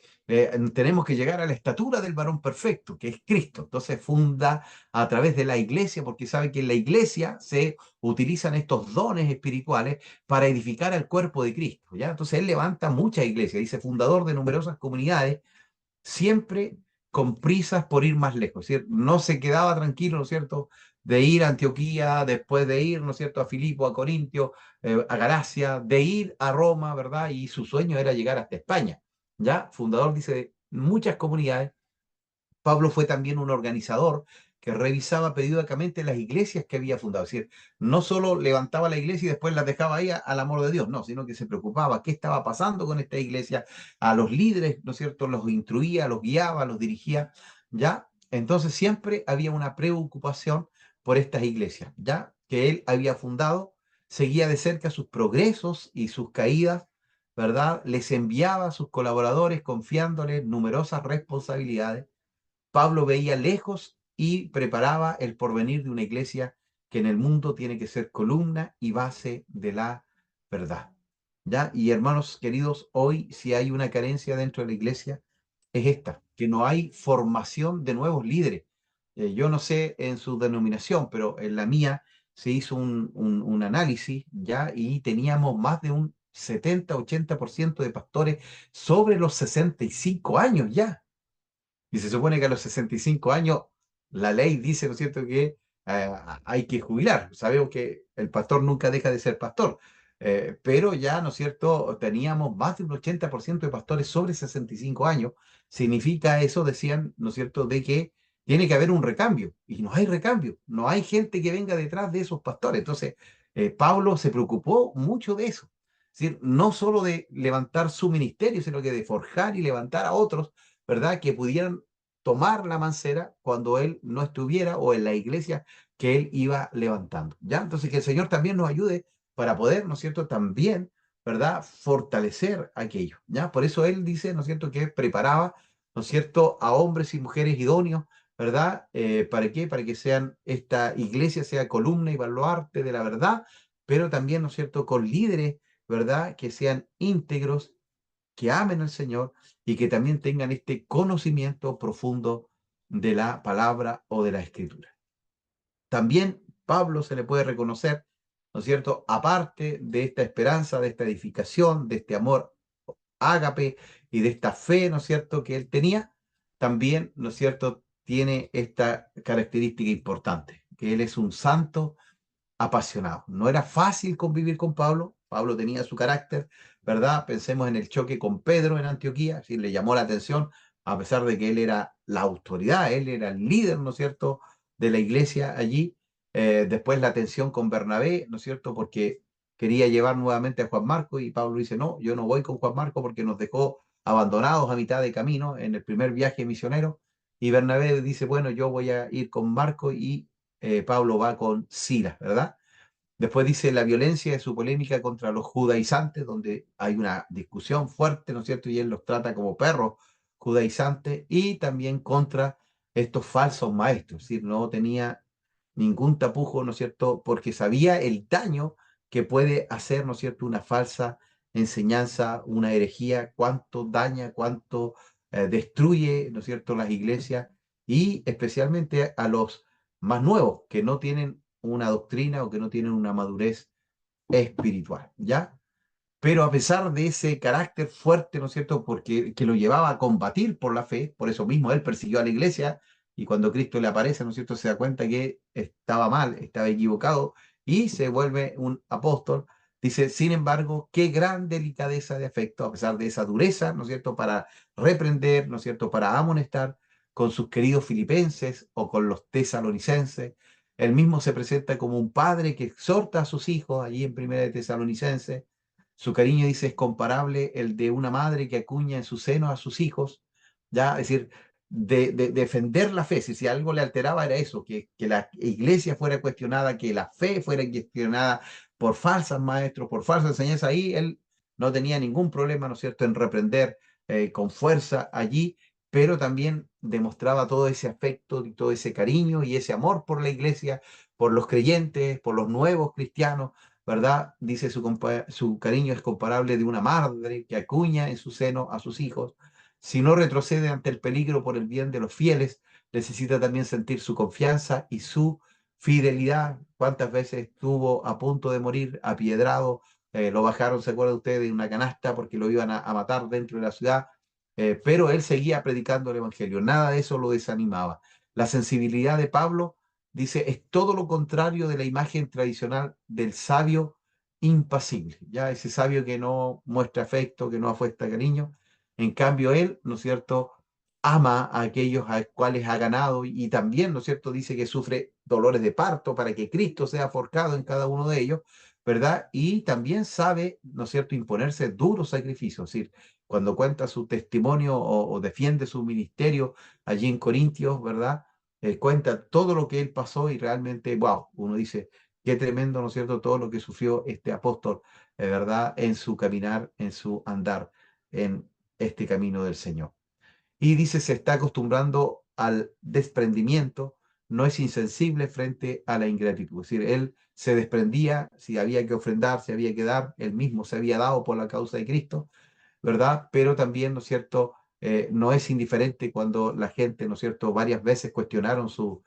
tenemos que llegar a la estatura del varón perfecto, que es Cristo. Entonces, funda a través de la iglesia, porque sabe que en la iglesia se utilizan estos dones espirituales para edificar al cuerpo de Cristo, ¿ya? Entonces él levanta muchas iglesias, dice fundador de numerosas comunidades, siempre con prisas por ir más lejos, es decir, no se quedaba tranquilo, ¿no es cierto?, de ir a Antioquía, después de ir, ¿no es cierto?, a Filipo, a Corintio, a Galacia, de ir a Roma, ¿verdad? Y su sueño era llegar hasta España, ¿ya? Fundador, dice, de muchas comunidades. Pablo fue también un organizador que revisaba periódicamente las iglesias que había fundado. Es decir, no solo levantaba la iglesia y después las dejaba ahí al amor de Dios, no, sino que se preocupaba qué estaba pasando con esta iglesia, a los líderes, ¿no es cierto?, los instruía, los guiaba, los dirigía, ¿ya? Entonces siempre había una preocupación por estas iglesias, ¿ya?, que él había fundado, seguía de cerca sus progresos y sus caídas, ¿verdad? Les enviaba a sus colaboradores confiándoles numerosas responsabilidades. Pablo veía lejos y preparaba el porvenir de una iglesia que en el mundo tiene que ser columna y base de la verdad. ¿Ya? Y hermanos queridos, hoy si hay una carencia dentro de la iglesia, es esta, que no hay formación de nuevos líderes. Yo no sé en su denominación, pero en la mía se hizo un análisis, ¿ya? Y teníamos más de un 70-80% de pastores sobre los 65 años ya. Y se supone que a los 65 años la ley dice, ¿no es cierto?, que hay que jubilar. Sabemos que el pastor nunca deja de ser pastor, pero ya, ¿no es cierto?, teníamos más de un 80% de pastores sobre 65 años. Significa eso, decían, ¿no es cierto?, de que tiene que haber un recambio. Y no hay recambio, no hay gente que venga detrás de esos pastores. Entonces, Pablo se preocupó mucho de eso. Es decir, no solo de levantar su ministerio, sino que de forjar y levantar a otros, ¿verdad?, que pudieran tomar la mancera cuando él no estuviera o en la iglesia que él iba levantando, ¿ya? Entonces, que el Señor también nos ayude para poder, ¿no es cierto?, también, ¿verdad?, fortalecer aquello, ¿ya? Por eso él dice, ¿no es cierto?, que preparaba, ¿no es cierto?, a hombres y mujeres idóneos, ¿verdad? ¿Para qué? Para que sean, esta iglesia sea columna y baluarte de la verdad, pero también, ¿no es cierto?, con líderes, ¿verdad?, que sean íntegros, que amen al Señor y que también tengan este conocimiento profundo de la palabra o de la escritura. También Pablo se le puede reconocer, ¿no es cierto?, aparte de esta esperanza, de esta edificación, de este amor ágape y de esta fe, ¿no es cierto?, que él tenía, también, ¿no es cierto?, tiene esta característica importante, que él es un santo apasionados. No era fácil convivir con Pablo. Pablo tenía su carácter, ¿verdad? Pensemos en el choque con Pedro en Antioquía, sí, le llamó la atención, a pesar de que él era la autoridad, él era el líder, ¿no es cierto?, de la iglesia allí. Después la tensión con Bernabé, ¿no es cierto?, porque quería llevar nuevamente a Juan Marco y Pablo dice, no, yo no voy con Juan Marco porque nos dejó abandonados a mitad de camino en el primer viaje misionero. Y Bernabé dice, bueno, yo voy a ir con Marco y Pablo va con Silas, ¿verdad? Después dice la violencia de su polémica contra los judaizantes, donde hay una discusión fuerte, ¿no es cierto? Y él los trata como perros judaizantes y también contra estos falsos maestros, es decir, no tenía ningún tapujo, ¿no es cierto? Porque sabía el daño que puede hacer, ¿no es cierto?, una falsa enseñanza, una herejía, cuánto daña, cuánto destruye, ¿no es cierto?, las iglesias y especialmente a los más nuevos que no tienen una doctrina o que no tienen una madurez espiritual, ¿ya? Pero a pesar de ese carácter fuerte, ¿no es cierto?, porque que lo llevaba a combatir por la fe, por eso mismo él persiguió a la iglesia y cuando Cristo le aparece, ¿no es cierto?, se da cuenta que estaba mal, estaba equivocado y se vuelve un apóstol. Dice, sin embargo, qué gran delicadeza de afecto, a pesar de esa dureza, ¿no es cierto?, para reprender, ¿no es cierto?, para amonestar con sus queridos filipenses o con los tesalonicenses. Él mismo se presenta como un padre que exhorta a sus hijos, allí en Primera de Tesalonicenses. Su cariño, dice, es comparable el de una madre que acuña en su seno a sus hijos, ya, es decir, de defender la fe. Si algo le alteraba era eso, que la iglesia fuera cuestionada, que la fe fuera cuestionada por falsos maestros, por falsas enseñanzas. Ahí él no tenía ningún problema, ¿no es cierto?, en reprender con fuerza allí, pero también demostraba todo ese afecto y todo ese cariño y ese amor por la iglesia, por los creyentes, por los nuevos cristianos, ¿verdad? Dice su cariño es comparable de una madre que acuña en su seno a sus hijos. Si no retrocede ante el peligro por el bien de los fieles, necesita también sentir su confianza y su fidelidad. ¿Cuántas veces estuvo a punto de morir apiedrado? Lo bajaron, ¿se acuerda usted?, de una canasta porque lo iban a matar dentro de la ciudad. Pero él seguía predicando el Evangelio. Nada de eso lo desanimaba. La sensibilidad de Pablo, dice, es todo lo contrario de la imagen tradicional del sabio impasible, ya ese sabio que no muestra afecto, que no afuesta cariño. En cambio, él, ¿no es cierto?, ama a aquellos a cuales ha ganado y también, ¿no es cierto?, dice que sufre dolores de parto para que Cristo sea forjado en cada uno de ellos, ¿verdad? Y también sabe, ¿no es cierto?, imponerse duros sacrificios. Es decir, cuando cuenta su testimonio o defiende su ministerio allí en Corintios, ¿verdad? Cuenta todo lo que él pasó y realmente, wow, uno dice, qué tremendo, ¿no es cierto?, todo lo que sufrió este apóstol, ¿verdad?, en su caminar, en su andar, en este camino del Señor. Y dice, se está acostumbrando al desprendimiento, no es insensible frente a la ingratitud. Es decir, él se desprendía, si había que ofrendar, si había que dar, él mismo se había dado por la causa de Cristo, ¿verdad? Pero también, ¿no es cierto?, no es indiferente cuando la gente, ¿no es cierto?, varias veces cuestionaron su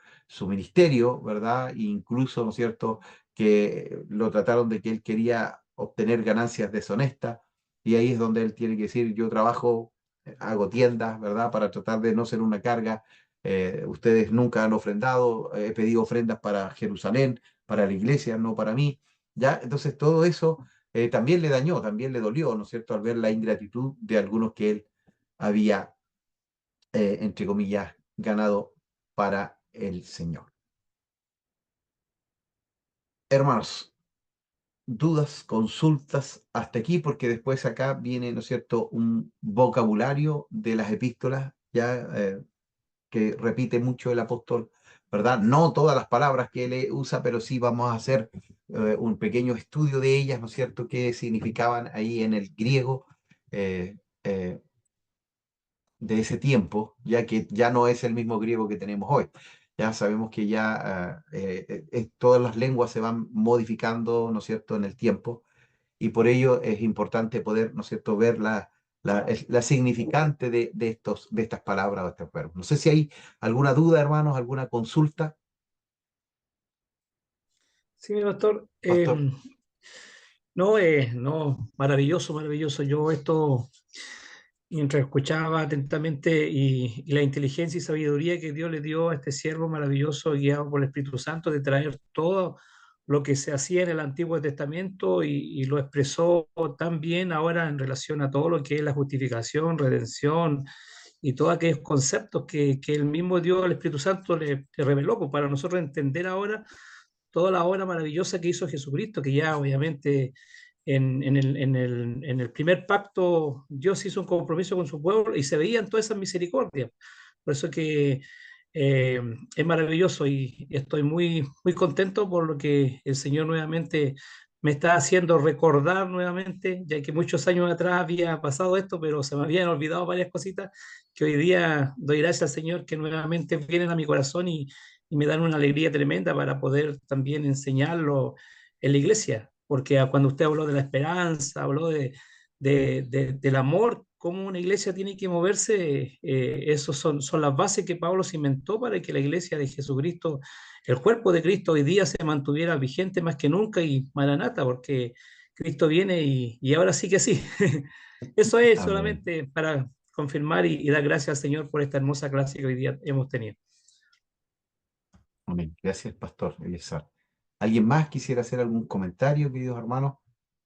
ministerio, ¿verdad? E incluso, ¿no es cierto?, que lo trataron de que él quería obtener ganancias deshonestas, y ahí es donde él tiene que decir, yo trabajo, hago tiendas, ¿verdad?, para tratar de no ser una carga. Ustedes nunca han ofrendado, he pedido ofrendas para Jerusalén, para la iglesia, no para mí, ¿ya? Entonces todo eso también le dañó, también le dolió, ¿no es cierto?, al ver la ingratitud de algunos que él había, entre comillas, ganado para el Señor. Hermanos, dudas, consultas hasta aquí, porque después acá viene, ¿no es cierto?, un vocabulario de las epístolas, ya que repite mucho el apóstol, ¿verdad? No todas las palabras que él usa, pero sí vamos a hacer un pequeño estudio de ellas, ¿no es cierto?, qué significaban ahí en el griego eh, eh, de ese tiempo, ya que ya no es el mismo griego que tenemos hoy. Ya sabemos que ya todas las lenguas se van modificando, ¿no es cierto?, en el tiempo, y por ello es importante poder, ¿no es cierto?, ver la significante de estas palabras o estos verbos. No sé si hay alguna duda, hermanos, alguna consulta, Sí, mi pastor. pastor. No, maravilloso, maravilloso. Yo esto, mientras escuchaba atentamente y la inteligencia y sabiduría que Dios le dio a este siervo maravilloso, guiado por el Espíritu Santo, de traer lo que se hacía en el Antiguo Testamento y lo expresó tan bien ahora en relación a todo lo que es la justificación, redención y todos aquellos conceptos que el mismo Dios, el Espíritu Santo, le reveló, pues, para nosotros entender ahora toda la obra maravillosa que hizo Jesucristo, que ya obviamente en el primer pacto Dios hizo un compromiso con su pueblo y se veían todas esas misericordias. Por eso que es maravilloso y estoy muy, muy contento por lo que el Señor nuevamente me está haciendo recordar nuevamente, ya que muchos años atrás había pasado esto, pero se me habían olvidado varias cositas que hoy día doy gracias al Señor que nuevamente vienen a mi corazón y me dan una alegría tremenda para poder también enseñarlo en la iglesia, porque cuando usted habló de la esperanza, habló del amor, cómo una iglesia tiene que moverse, esos son las bases que Pablo cimentó para que la iglesia de Jesucristo, el cuerpo de Cristo hoy día se mantuviera vigente más que nunca y maranata, porque Cristo viene y ahora sí que sí. Eso es Amén. solamente para confirmar y dar gracias al Señor por esta hermosa clase que hoy día hemos tenido. Amén. Gracias, Pastor Eliezer. ¿Alguien más quisiera hacer algún comentario, queridos hermanos?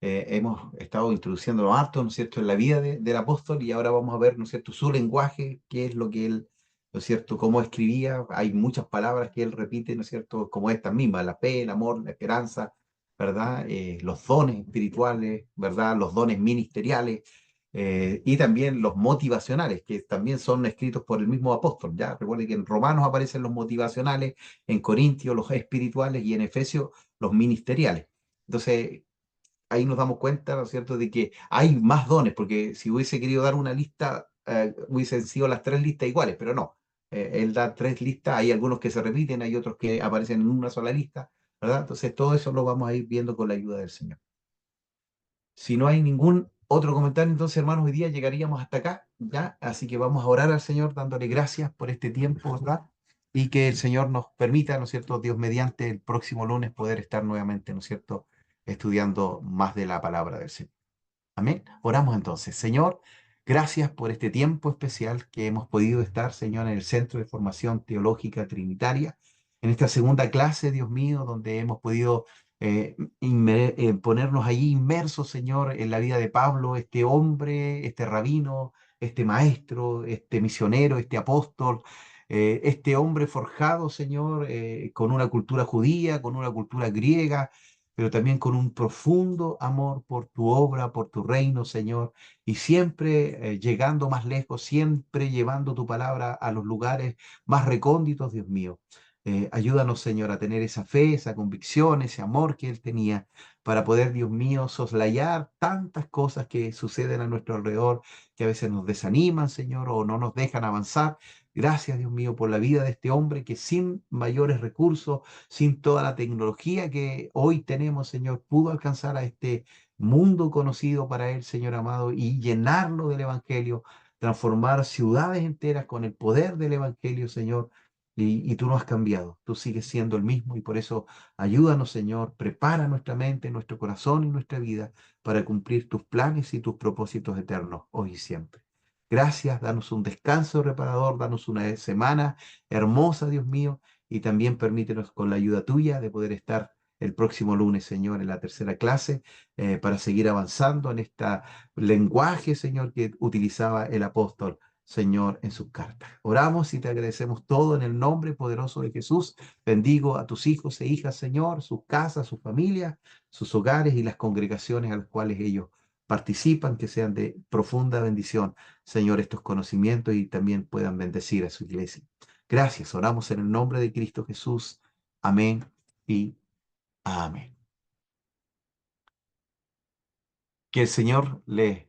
Hemos estado introduciéndolo harto, ¿no es cierto?, en la vida del apóstol y ahora vamos a ver, ¿no es cierto?, su lenguaje, qué es lo que él, ¿no es cierto?, cómo escribía. Hay muchas palabras que él repite, ¿no es cierto?, como estas mismas, la fe, el amor, la esperanza, ¿verdad? Los dones espirituales, ¿verdad? Los dones ministeriales. Y también los motivacionales, que también son escritos por el mismo apóstol, ¿ya? Recuerden que en Romanos aparecen los motivacionales, en Corintios los espirituales y en Efesios los ministeriales. Entonces, ahí nos damos cuenta, ¿no es cierto?, de que hay más dones, porque si hubiese querido dar una lista, hubiesen sido las tres listas iguales, pero no. Él da tres listas, hay algunos que se repiten, hay otros que aparecen en una sola lista, ¿verdad? Entonces, todo eso lo vamos a ir viendo con la ayuda del Señor. Si no hay ningún otro comentario, entonces, hermanos, hoy día llegaríamos hasta acá, ¿ya? Así que vamos a orar al Señor dándole gracias por este tiempo, ¿verdad? Y que el Señor nos permita, ¿no es cierto?, Dios mediante el próximo lunes poder estar nuevamente, ¿no es cierto?, estudiando más de la palabra del Señor. Amén. Oramos entonces. Señor, gracias por este tiempo especial que hemos podido estar, Señor, en el Centro de Formación Teológica Trinitaria, en esta segunda clase, Dios mío, donde hemos podido ponernos allí inmersos, Señor, en la vida de Pablo, este hombre, este rabino, este maestro, este misionero, este apóstol, este hombre forjado, Señor, con una cultura judía, con una cultura griega, pero también con un profundo amor por tu obra, por tu reino, Señor, y siempre llegando más lejos, siempre llevando tu palabra a los lugares más recónditos, Dios mío. Ayúdanos, Señor, a tener esa fe, esa convicción, ese amor que Él tenía para poder, Dios mío, soslayar tantas cosas que suceden a nuestro alrededor, que a veces nos desaniman, Señor, o no nos dejan avanzar. Gracias, Dios mío, por la vida de este hombre que sin mayores recursos, sin toda la tecnología que hoy tenemos, Señor, pudo alcanzar a este mundo conocido para Él, Señor amado, y llenarlo del Evangelio, transformar ciudades enteras con el poder del Evangelio, Señor. Y tú no has cambiado, tú sigues siendo el mismo y por eso ayúdanos, Señor, prepara nuestra mente, nuestro corazón y nuestra vida para cumplir tus planes y tus propósitos eternos hoy y siempre. Gracias, danos un descanso reparador, danos una semana hermosa, Dios mío, y también permítenos con la ayuda tuya de poder estar el próximo lunes, Señor, en la tercera clase, para seguir avanzando en este lenguaje, Señor, que utilizaba el apóstol, Señor, en sus cartas. Oramos y te agradecemos todo en el nombre poderoso de Jesús. Bendigo a tus hijos e hijas, Señor, sus casas, sus familias, sus hogares y las congregaciones a las cuales ellos participan, que sean de profunda bendición, Señor, estos conocimientos y también puedan bendecir a su iglesia. Gracias, oramos en el nombre de Cristo Jesús. Amén y amén. Que el Señor les